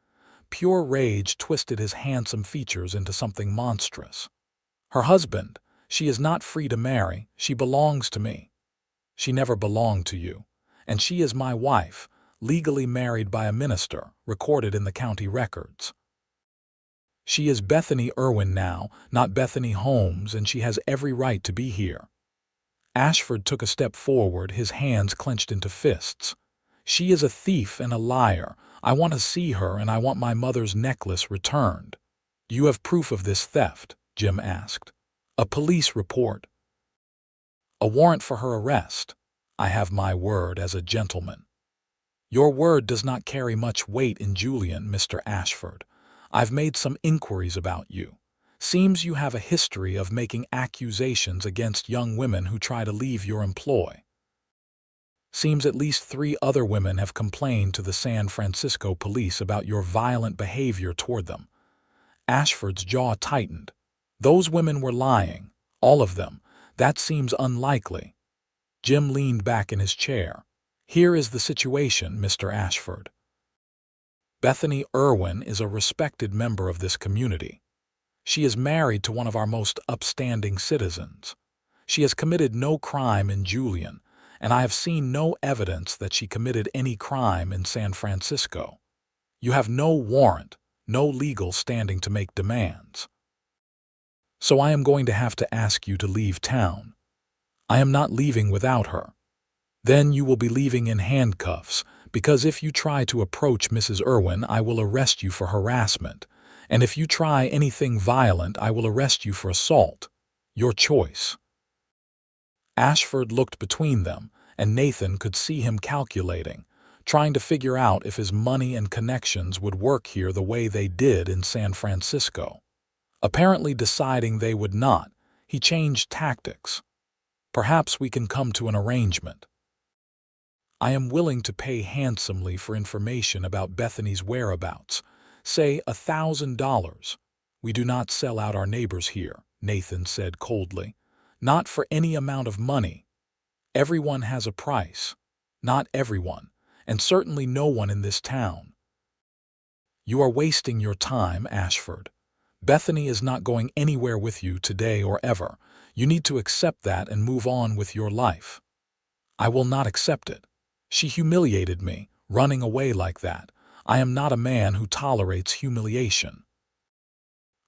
Pure rage twisted his handsome features into something monstrous. "Her husband. She is not free to marry. She belongs to me." "She never belonged to you. And she is my wife, legally married by a minister, recorded in the county records. She is Bethany Irwin now, not Bethany Holmes, and she has every right to be here." Ashford took a step forward, his hands clenched into fists. "She is a thief and a liar. I want to see her, and I want my mother's necklace returned." "Do you have proof of this theft?" Jim asked. "A police report." "A warrant for her arrest." "I have my word as a gentleman." "Your word does not carry much weight in Julian, Mr. Ashford. I've made some inquiries about you. Seems you have a history of making accusations against young women who try to leave your employ. Seems at least 3 other women have complained to the San Francisco police about your violent behavior toward them." Ashford's jaw tightened. "Those women were lying. All of them. That seems unlikely." Jim leaned back in his chair. "Here is the situation, Mr. Ashford. Bethany Irwin is a respected member of this community. She is married to one of our most upstanding citizens. She has committed no crime in Julian, and I have seen no evidence that she committed any crime in San Francisco. You have no warrant, no legal standing to make demands. So I am going to have to ask you to leave town. I am not leaving without her. Then you will be leaving in handcuffs, because if you try to approach Mrs. Irwin, I will arrest you for harassment, and if you try anything violent, I will arrest you for assault. Your choice." Ashford looked between them, and Nathan could see him calculating, trying to figure out if his money and connections would work here the way they did in San Francisco. Apparently deciding they would not, he changed tactics. "Perhaps we can come to an arrangement. I am willing to pay handsomely for information about Bethany's whereabouts, say $1,000. "We do not sell out our neighbors here," Nathan said coldly. "Not for any amount of money. Everyone has a price. Not everyone, and certainly no one in this town." "You are wasting your time, Ashford. Bethany is not going anywhere with you today or ever. You need to accept that and move on with your life." "I will not accept it. She humiliated me, running away like that. I am not a man who tolerates humiliation."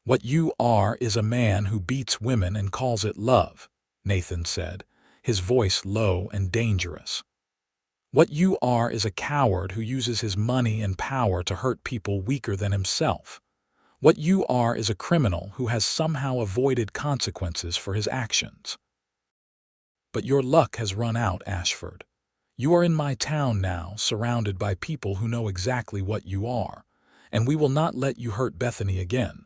"What you are is a man who beats women and calls it love," Nathan said, his voice low and dangerous. "What you are is a coward who uses his money and power to hurt people weaker than himself. What you are is a criminal who has somehow avoided consequences for his actions." "But your luck has run out, Ashford. You are in my town now, surrounded by people who know exactly what you are, and we will not let you hurt Bethany again."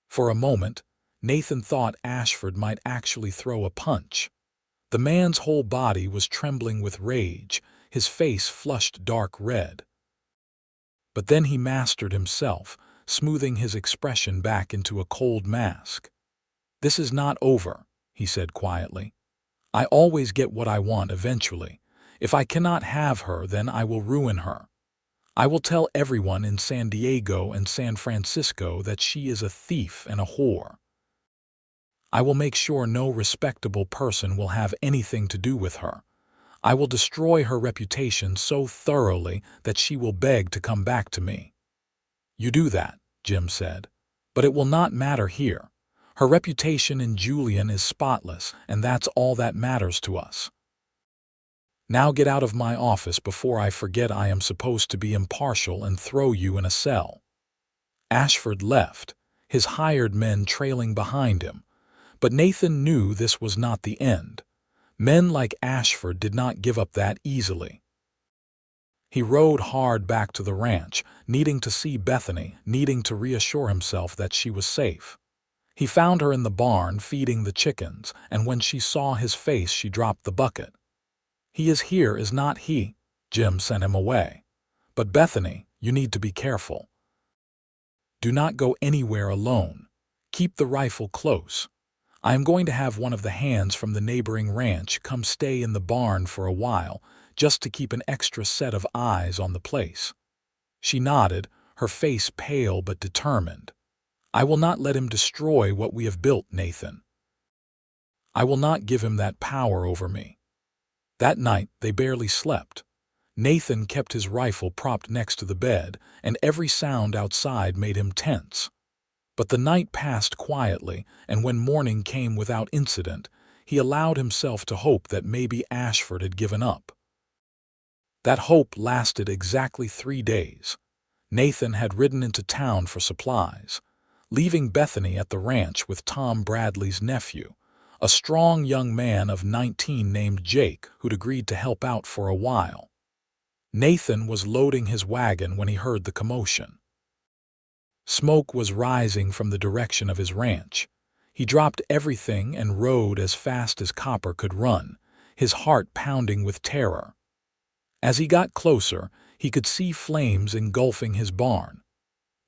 For a moment, Nathan thought Ashford might actually throw a punch. The man's whole body was trembling with rage, his face flushed dark red. But then he mastered himself, smoothing his expression back into a cold mask. "This is not over," he said quietly. "I always get what I want eventually. If I cannot have her, then I will ruin her. I will tell everyone in San Diego and San Francisco that she is a thief and a whore. I will make sure no respectable person will have anything to do with her. I will destroy her reputation so thoroughly that she will beg to come back to me." "You do that," Jim said, "but it will not matter here. Her reputation in Julian is spotless, and that's all that matters to us. Now get out of my office before I forget I am supposed to be impartial and throw you in a cell." Ashford left, his hired men trailing behind him, But Nathan knew this was not the end. Men like Ashford did not give up that easily. He rode hard back to the ranch, needing to see Bethany, needing to reassure himself that she was safe. He found her in the barn feeding the chickens, and when she saw his face she dropped the bucket. "He is here, is not he?" Jim sent him away. "But Bethany, you need to be careful. Do not go anywhere alone. Keep the rifle close. I am going to have one of the hands from the neighboring ranch come stay in the barn for a while, just to keep an extra set of eyes on the place." She nodded, her face pale but determined. "I will not let him destroy what we have built, Nathan. I will not give him that power over me." That night they barely slept. Nathan kept his rifle propped next to the bed, and every sound outside made him tense. But the night passed quietly, and when morning came without incident, he allowed himself to hope that maybe Ashford had given up. That hope lasted exactly 3 days. Nathan had ridden into town for supplies, leaving Bethany at the ranch with Tom Bradley's nephew, a strong young man of 19 named Jake who'd agreed to help out for a while. Nathan was loading his wagon when he heard the commotion. Smoke was rising from the direction of his ranch. He dropped everything and rode as fast as Copper could run, his heart pounding with terror. As he got closer, he could see flames engulfing his barn.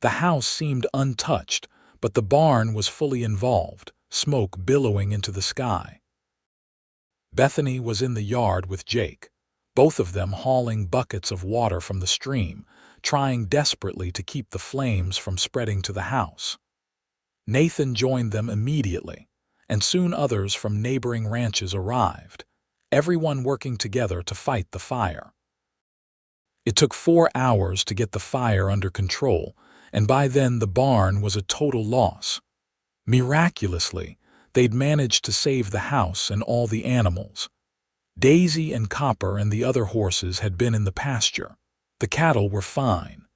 The house seemed untouched, but the barn was fully involved, smoke billowing into the sky. Bethany was in the yard with Jake, both of them hauling buckets of water from the stream, trying desperately to keep the flames from spreading to the house. Nathan joined them immediately, and soon others from neighboring ranches arrived, everyone working together to fight the fire. It took 4 hours to get the fire under control, and by then the barn was a total loss. Miraculously, they'd managed to save the house and all the animals. Daisy and Copper and the other horses had been in the pasture. The cattle were fine.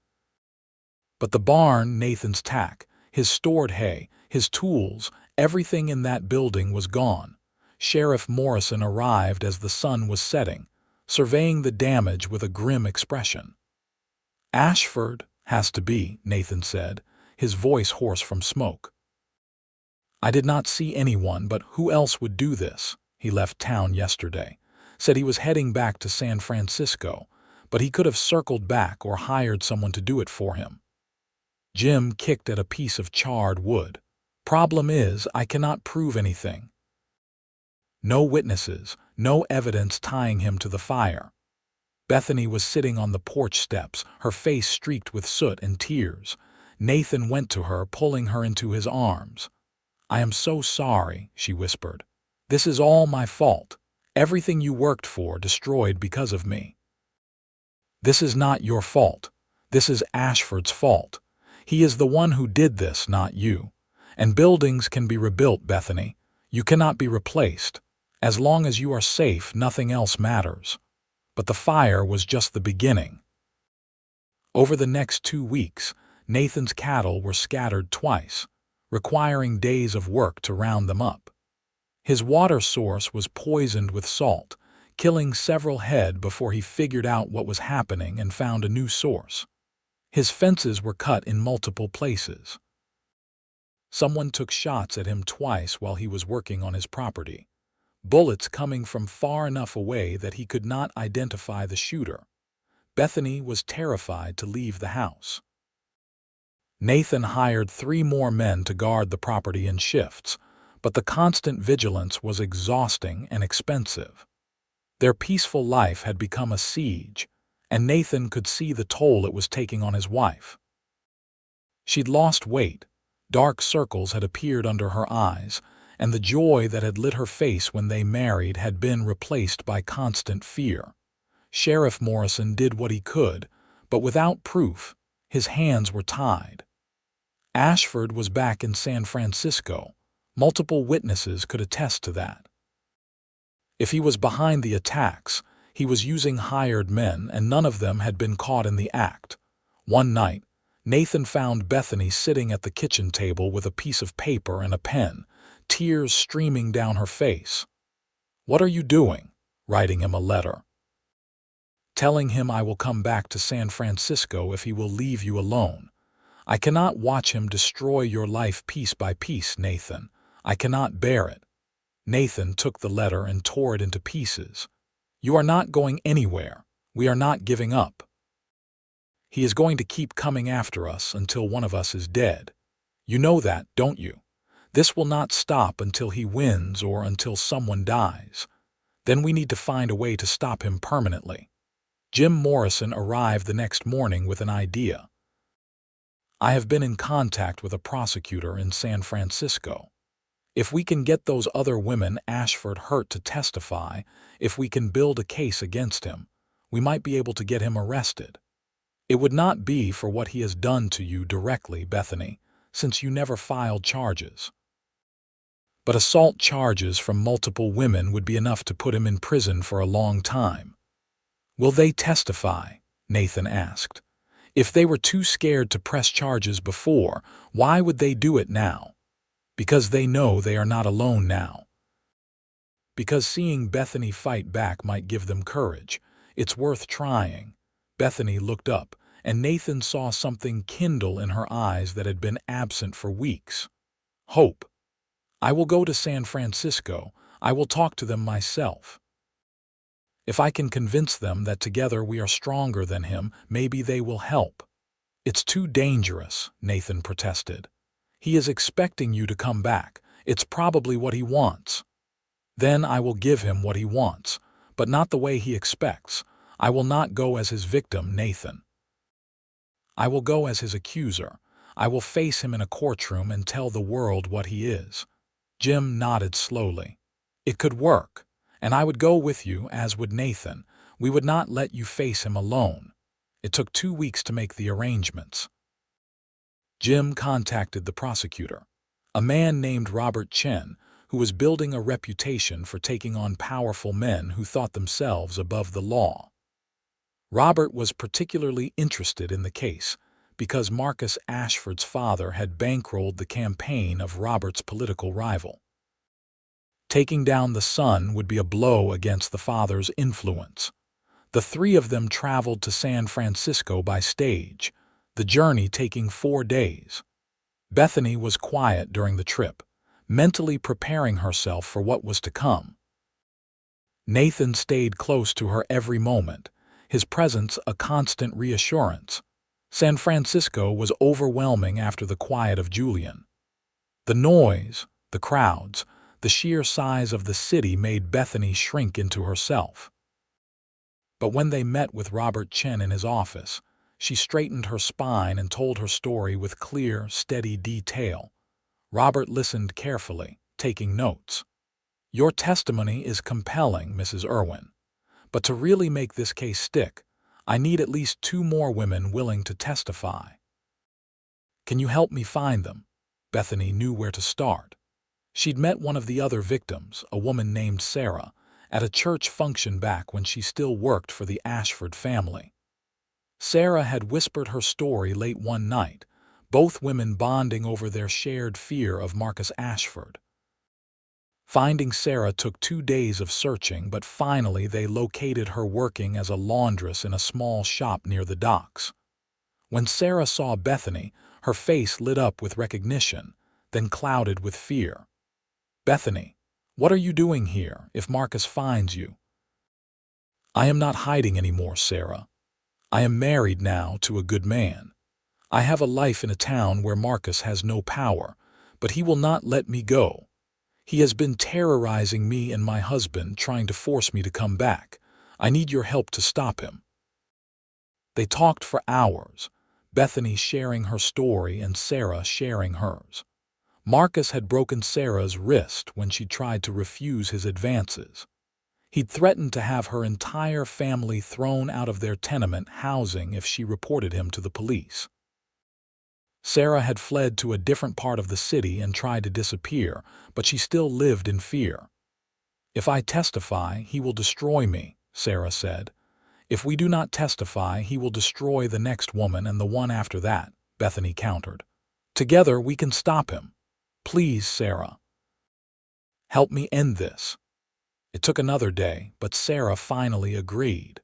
But the barn, Nathan's tack, his stored hay, his tools, everything in that building was gone. Sheriff Morrison arrived as the sun was setting, surveying the damage with a grim expression. "Ashford has to be," Nathan said, his voice hoarse from smoke. "I did not see anyone, but who else would do this? He left town yesterday. Said he was heading back to San Francisco, but he could have circled back or hired someone to do it for him." Jim kicked at a piece of charred wood. "Problem is, I cannot prove anything. No witnesses, no evidence tying him to the fire." Bethany was sitting on the porch steps, her face streaked with soot and tears. Nathan went to her, pulling her into his arms. "I am so sorry," she whispered. "This is all my fault. Everything you worked for destroyed because of me." "This is not your fault. This is Ashford's fault. He is the one who did this, not you. And buildings can be rebuilt, Bethany. You cannot be replaced. As long as you are safe, nothing else matters." But the fire was just the beginning. Over the next 2 weeks, Nathan's cattle were scattered twice, requiring days of work to round them up. His water source was poisoned with salt, killing several head before he figured out what was happening and found a new source. His fences were cut in multiple places. Someone took shots at him twice while he was working on his property, bullets coming from far enough away that he could not identify the shooter. Bethany was terrified to leave the house. Nathan hired 3 more men to guard the property in shifts, but the constant vigilance was exhausting and expensive. Their peaceful life had become a siege, and Nathan could see the toll it was taking on his wife. She'd lost weight, dark circles had appeared under her eyes, and the joy that had lit her face when they married had been replaced by constant fear. Sheriff Morrison did what he could, but without proof, his hands were tied. Ashford was back in San Francisco. Multiple witnesses could attest to that. If he was behind the attacks, he was using hired men, and none of them had been caught in the act. One night, Nathan found Bethany sitting at the kitchen table with a piece of paper and a pen, tears streaming down her face. "What are you doing?" Writing him a letter. "Telling him I will come back to San Francisco if he will leave you alone. I cannot watch him destroy your life piece by piece, Nathan. I cannot bear it." Nathan took the letter and tore it into pieces. "You are not going anywhere. We are not giving up. He is going to keep coming after us until one of us is dead. You know that, don't you? This will not stop until he wins or until someone dies. Then we need to find a way to stop him permanently." Jim Morrison arrived the next morning with an idea. "I have been in contact with a prosecutor in San Francisco. If we can get those other women Ashford hurt to testify, if we can build a case against him, we might be able to get him arrested. It would not be for what he has done to you directly, Bethany, since you never filed charges. But assault charges from multiple women would be enough to put him in prison for a long time." "Will they testify?" Nathan asked. "If they were too scared to press charges before, why would they do it now? Because they know they are not alone now. Because seeing Bethany fight back might give them courage. It's worth trying." Bethany looked up, and Nathan saw something kindle in her eyes that had been absent for weeks. "Hope. I will go to San Francisco. I will talk to them myself. If I can convince them that together we are stronger than him, maybe they will help." "It's too dangerous," Nathan protested. "He is expecting you to come back. It's probably what he wants." "Then I will give him what he wants, but not the way he expects. I will not go as his victim, Nathan. I will go as his accuser. I will face him in a courtroom and tell the world what he is." Jim nodded slowly. "It could work, and I would go with you, as would Nathan. We would not let you face him alone." It took 2 weeks to make the arrangements. Jim contacted the prosecutor, a man named Robert Chen, who was building a reputation for taking on powerful men who thought themselves above the law. Robert was particularly interested in the case because Marcus Ashford's father had bankrolled the campaign of Robert's political rival. Taking down the son would be a blow against the father's influence. The three of them traveled to San Francisco by stage, the journey taking 4 days. Bethany was quiet during the trip, mentally preparing herself for what was to come. Nathan stayed close to her every moment, his presence a constant reassurance. San Francisco was overwhelming after the quiet of Julian. The noise, the crowds, the sheer size of the city made Bethany shrink into herself. But when they met with Robert Chen in his office, she straightened her spine and told her story with clear, steady detail. Robert listened carefully, taking notes. "Your testimony is compelling, Mrs. Irwin. But to really make this case stick, I need at least 2 more women willing to testify. Can you help me find them?" Bethany knew where to start. She'd met one of the other victims, a woman named Sarah, at a church function back when she still worked for the Ashford family. Sarah had whispered her story late one night, both women bonding over their shared fear of Marcus Ashford. Finding Sarah took 2 days of searching, but finally they located her working as a laundress in a small shop near the docks. When Sarah saw Bethany, her face lit up with recognition, then clouded with fear. "Bethany, what are you doing here if Marcus finds you?" "I am not hiding anymore, Sarah. I am married now to a good man. I have a life in a town where Marcus has no power, but he will not let me go. He has been terrorizing me and my husband, trying to force me to come back. I need your help to stop him." They talked for hours, Bethany sharing her story and Sarah sharing hers. Marcus had broken Sarah's wrist when she tried to refuse his advances. He'd threatened to have her entire family thrown out of their tenement housing if she reported him to the police. Sarah had fled to a different part of the city and tried to disappear, but she still lived in fear. "If I testify, he will destroy me," Sarah said. "If we do not testify, he will destroy the next woman and the one after that," Bethany countered. "Together we can stop him. Please, Sarah." Help me end this." It took another day, but Sarah finally agreed.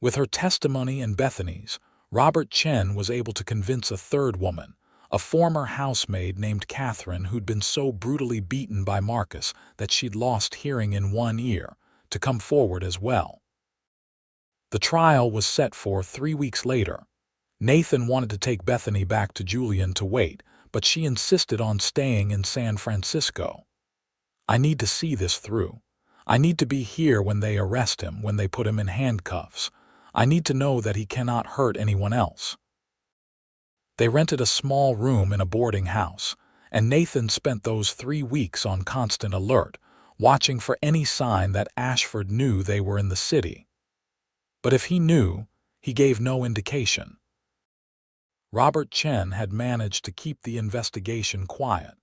With her testimony and Bethany's, Robert Chen was able to convince a third woman, a former housemaid named Catherine who'd been so brutally beaten by Marcus that she'd lost hearing in one ear, to come forward as well. The trial was set for 3 weeks later. Nathan wanted to take Bethany back to Julian to wait, but she insisted on staying in San Francisco. "I need to see this through. I need to be here when they arrest him, when they put him in handcuffs. I need to know that he cannot hurt anyone else." They rented a small room in a boarding house, and Nathan spent those 3 weeks on constant alert, watching for any sign that Ashford knew they were in the city. But if he knew, he gave no indication. Robert Chen had managed to keep the investigation quiet,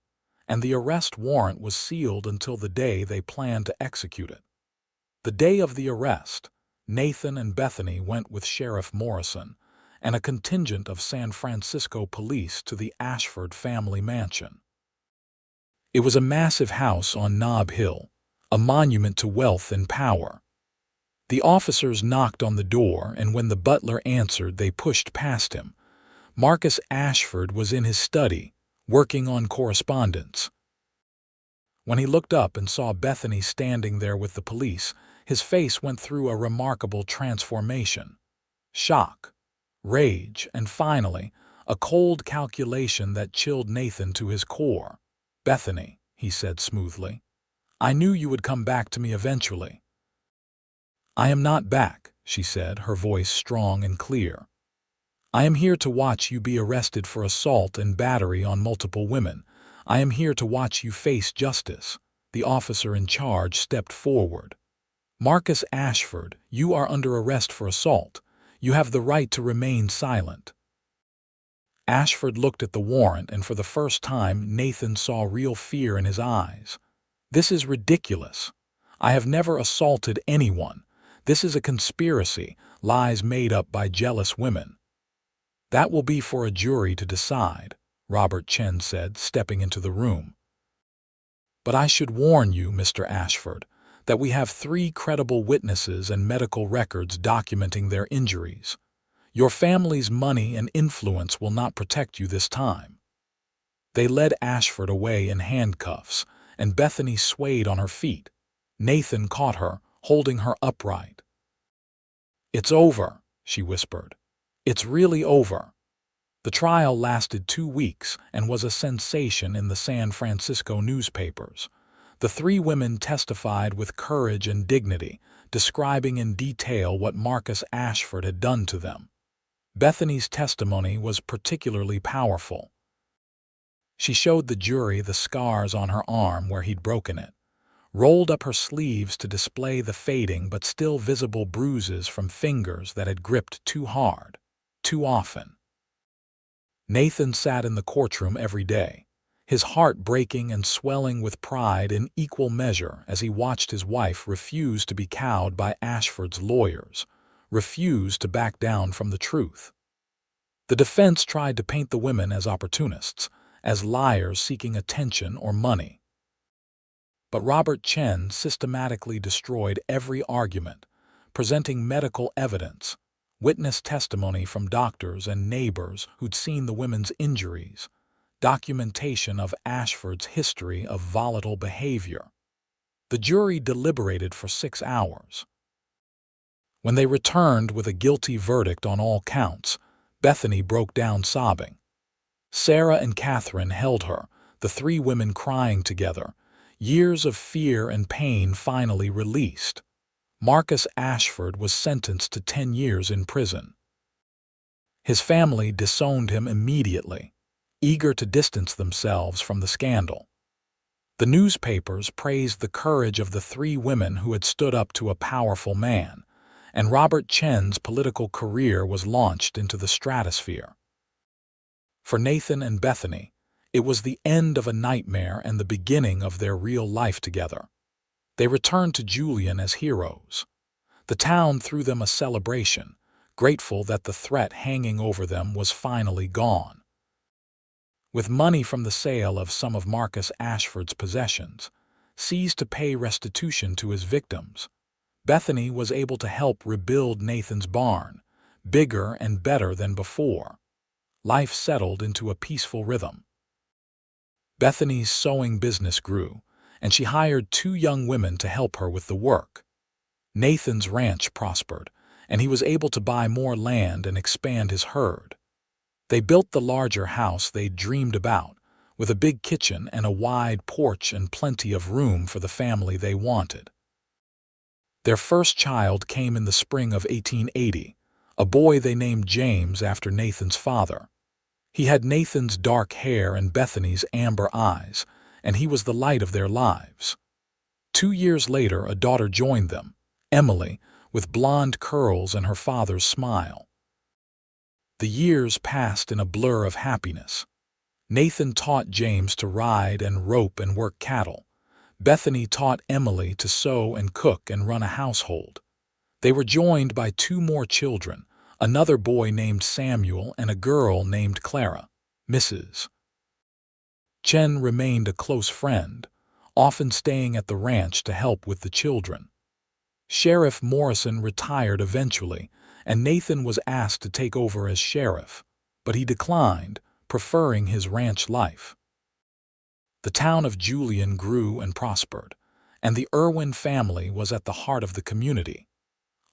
and the arrest warrant was sealed until the day they planned to execute it. The day of the arrest, Nathan and Bethany went with Sheriff Morrison and a contingent of San Francisco police to the Ashford family mansion. It was a massive house on Nob Hill, a monument to wealth and power. The officers knocked on the door, and when the butler answered, they pushed past him. Marcus Ashford was in his study, working on correspondence. When he looked up and saw Bethany standing there with the police, his face went through a remarkable transformation. Shock, rage, and finally, a cold calculation that chilled Nathan to his core. "Bethany," he said smoothly, "I knew you would come back to me eventually." "I am not back," she said, her voice strong and clear. "I am here to watch you be arrested for assault and battery on multiple women. I am here to watch you face justice." The officer in charge stepped forward. "Marcus Ashford, you are under arrest for assault. You have the right to remain silent." Ashford looked at the warrant, and for the first time Nathan saw real fear in his eyes. "This is ridiculous. I have never assaulted anyone. This is a conspiracy, lies made up by jealous women." "That will be for a jury to decide," Robert Chen said, stepping into the room. "But I should warn you, Mr. Ashford, that we have 3 credible witnesses and medical records documenting their injuries. Your family's money and influence will not protect you this time." They led Ashford away in handcuffs, and Bethany swayed on her feet. Nathan caught her, holding her upright. "It's over," she whispered. "It's really over." The trial lasted 2 weeks and was a sensation in the San Francisco newspapers. The 3 women testified with courage and dignity, describing in detail what Marcus Ashford had done to them. Bethany's testimony was particularly powerful. She showed the jury the scars on her arm where he'd broken it, rolled up her sleeves to display the fading but still visible bruises from fingers that had gripped too hard, too often. Nathan sat in the courtroom every day, his heart breaking and swelling with pride in equal measure as he watched his wife refuse to be cowed by Ashford's lawyers, refuse to back down from the truth. The defense tried to paint the women as opportunists, as liars seeking attention or money. But Robert Chen systematically destroyed every argument, presenting medical evidence, witness testimony from doctors and neighbors who'd seen the women's injuries, documentation of Ashford's history of volatile behavior. The jury deliberated for 6 hours. When they returned with a guilty verdict on all counts, Bethany broke down sobbing. Sarah and Catherine held her, the 3 women crying together, years of fear and pain finally released. Marcus Ashford was sentenced to 10 years in prison. His family disowned him immediately, eager to distance themselves from the scandal. The newspapers praised the courage of the 3 women who had stood up to a powerful man, and Robert Chen's political career was launched into the stratosphere. For Nathan and Bethany, it was the end of a nightmare and the beginning of their real life together. They returned to Julian as heroes. The town threw them a celebration, grateful that the threat hanging over them was finally gone. With money from the sale of some of Marcus Ashford's possessions, seized to pay restitution to his victims. Bethany was able to help rebuild Nathan's barn, bigger and better than before. Life settled into a peaceful rhythm. Bethany's sewing business grew, and she hired 2 young women to help her with the work. Nathan's ranch prospered, and he was able to buy more land and expand his herd. They built the larger house they'd dreamed about, with a big kitchen and a wide porch and plenty of room for the family they wanted. Their first child came in the spring of 1880, a boy they named James after Nathan's father. He had Nathan's dark hair and Bethany's amber eyes, and he was the light of their lives. 2 years later, a daughter joined them, Emily, with blonde curls and her father's smile. The years passed in a blur of happiness. Nathan taught James to ride and rope and work cattle. Bethany taught Emily to sew and cook and run a household. They were joined by 2 more children, another boy named Samuel and a girl named Clara. Mrs. Chen remained a close friend, often staying at the ranch to help with the children. Sheriff Morrison retired eventually, and Nathan was asked to take over as sheriff, but he declined, preferring his ranch life. The town of Julian grew and prospered, and the Irwin family was at the heart of the community.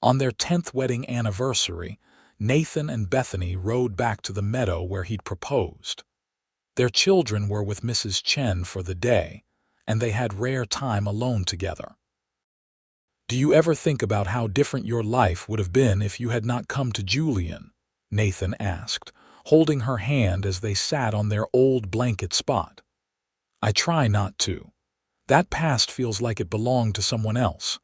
On their 10th wedding anniversary, Nathan and Bethany rode back to the meadow where he'd proposed. Their children were with Mrs. Chen for the day, and they had rare time alone together. "Do you ever think about how different your life would have been if you had not come to Julian?" Nathan asked, holding her hand as they sat on their old blanket spot. "I try not to. That past feels like it belonged to someone else.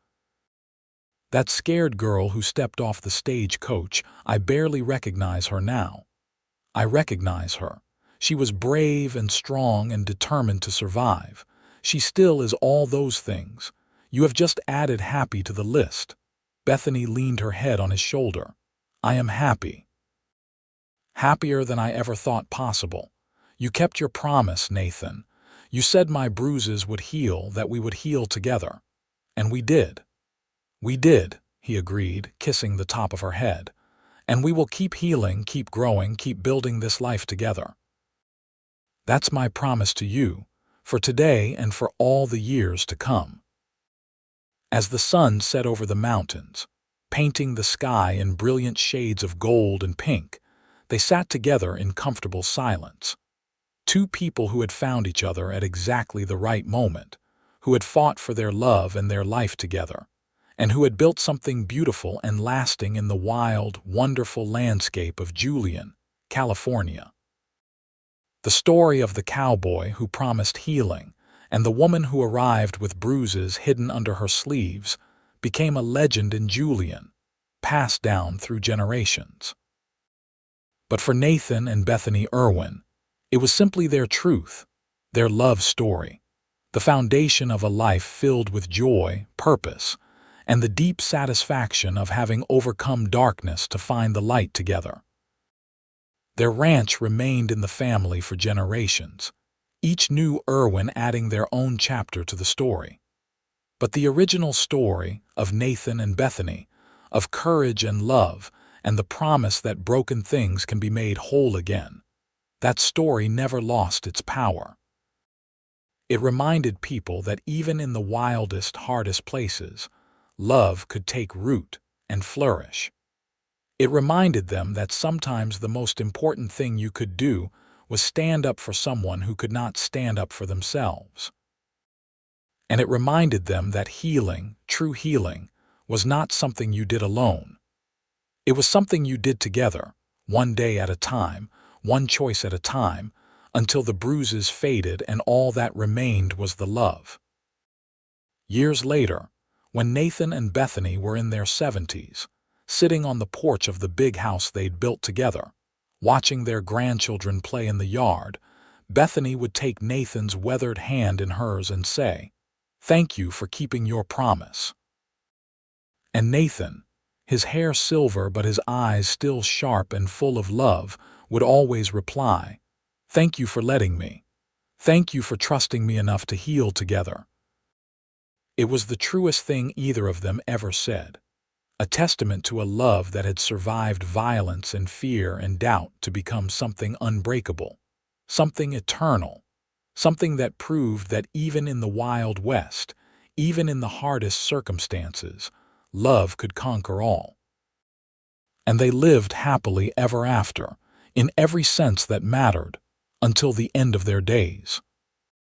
That scared girl who stepped off the stagecoach, I barely recognize her now. I recognize her. She was brave and strong and determined to survive. She still is all those things. You have just added happy to the list." Bethany leaned her head on his shoulder. "I am happy. Happier than I ever thought possible. You kept your promise, Nathan. You said my bruises would heal, that we would heal together. And we did." "We did," he agreed, kissing the top of her head. "And we will keep healing, keep growing, keep building this life together. That's my promise to you, for today and for all the years to come." As the sun set over the mountains, painting the sky in brilliant shades of gold and pink, they sat together in comfortable silence. 2 people who had found each other at exactly the right moment, who had fought for their love and their life together, and who had built something beautiful and lasting in the wild, wonderful landscape of Julian, California. The story of the cowboy who promised healing and the woman who arrived with bruises hidden under her sleeves became a legend in Julian, passed down through generations. But for Nathan and Bethany Irwin, it was simply their truth, their love story, the foundation of a life filled with joy, purpose, and the deep satisfaction of having overcome darkness to find the light together. Their ranch remained in the family for generations, each new Irwin adding their own chapter to the story. But the original story of Nathan and Bethany, of courage and love, and the promise that broken things can be made whole again, that story never lost its power. It reminded people that even in the wildest, hardest places, love could take root and flourish. It reminded them that sometimes the most important thing you could do was stand up for someone who could not stand up for themselves. And it reminded them that healing, true healing, was not something you did alone. It was something you did together, one day at a time, one choice at a time, until the bruises faded and all that remained was the love. Years later, when Nathan and Bethany were in their 70s, sitting on the porch of the big house they'd built together, watching their grandchildren play in the yard, Bethany would take Nathan's weathered hand in hers and say, "Thank you for keeping your promise." And Nathan, his hair silver but his eyes still sharp and full of love, would always reply, "Thank you for letting me. Thank you for trusting me enough to heal together." It was the truest thing either of them ever said, a testament to a love that had survived violence and fear and doubt to become something unbreakable, something eternal, something that proved that even in the Wild West, even in the hardest circumstances, love could conquer all. And they lived happily ever after, in every sense that mattered, until the end of their days.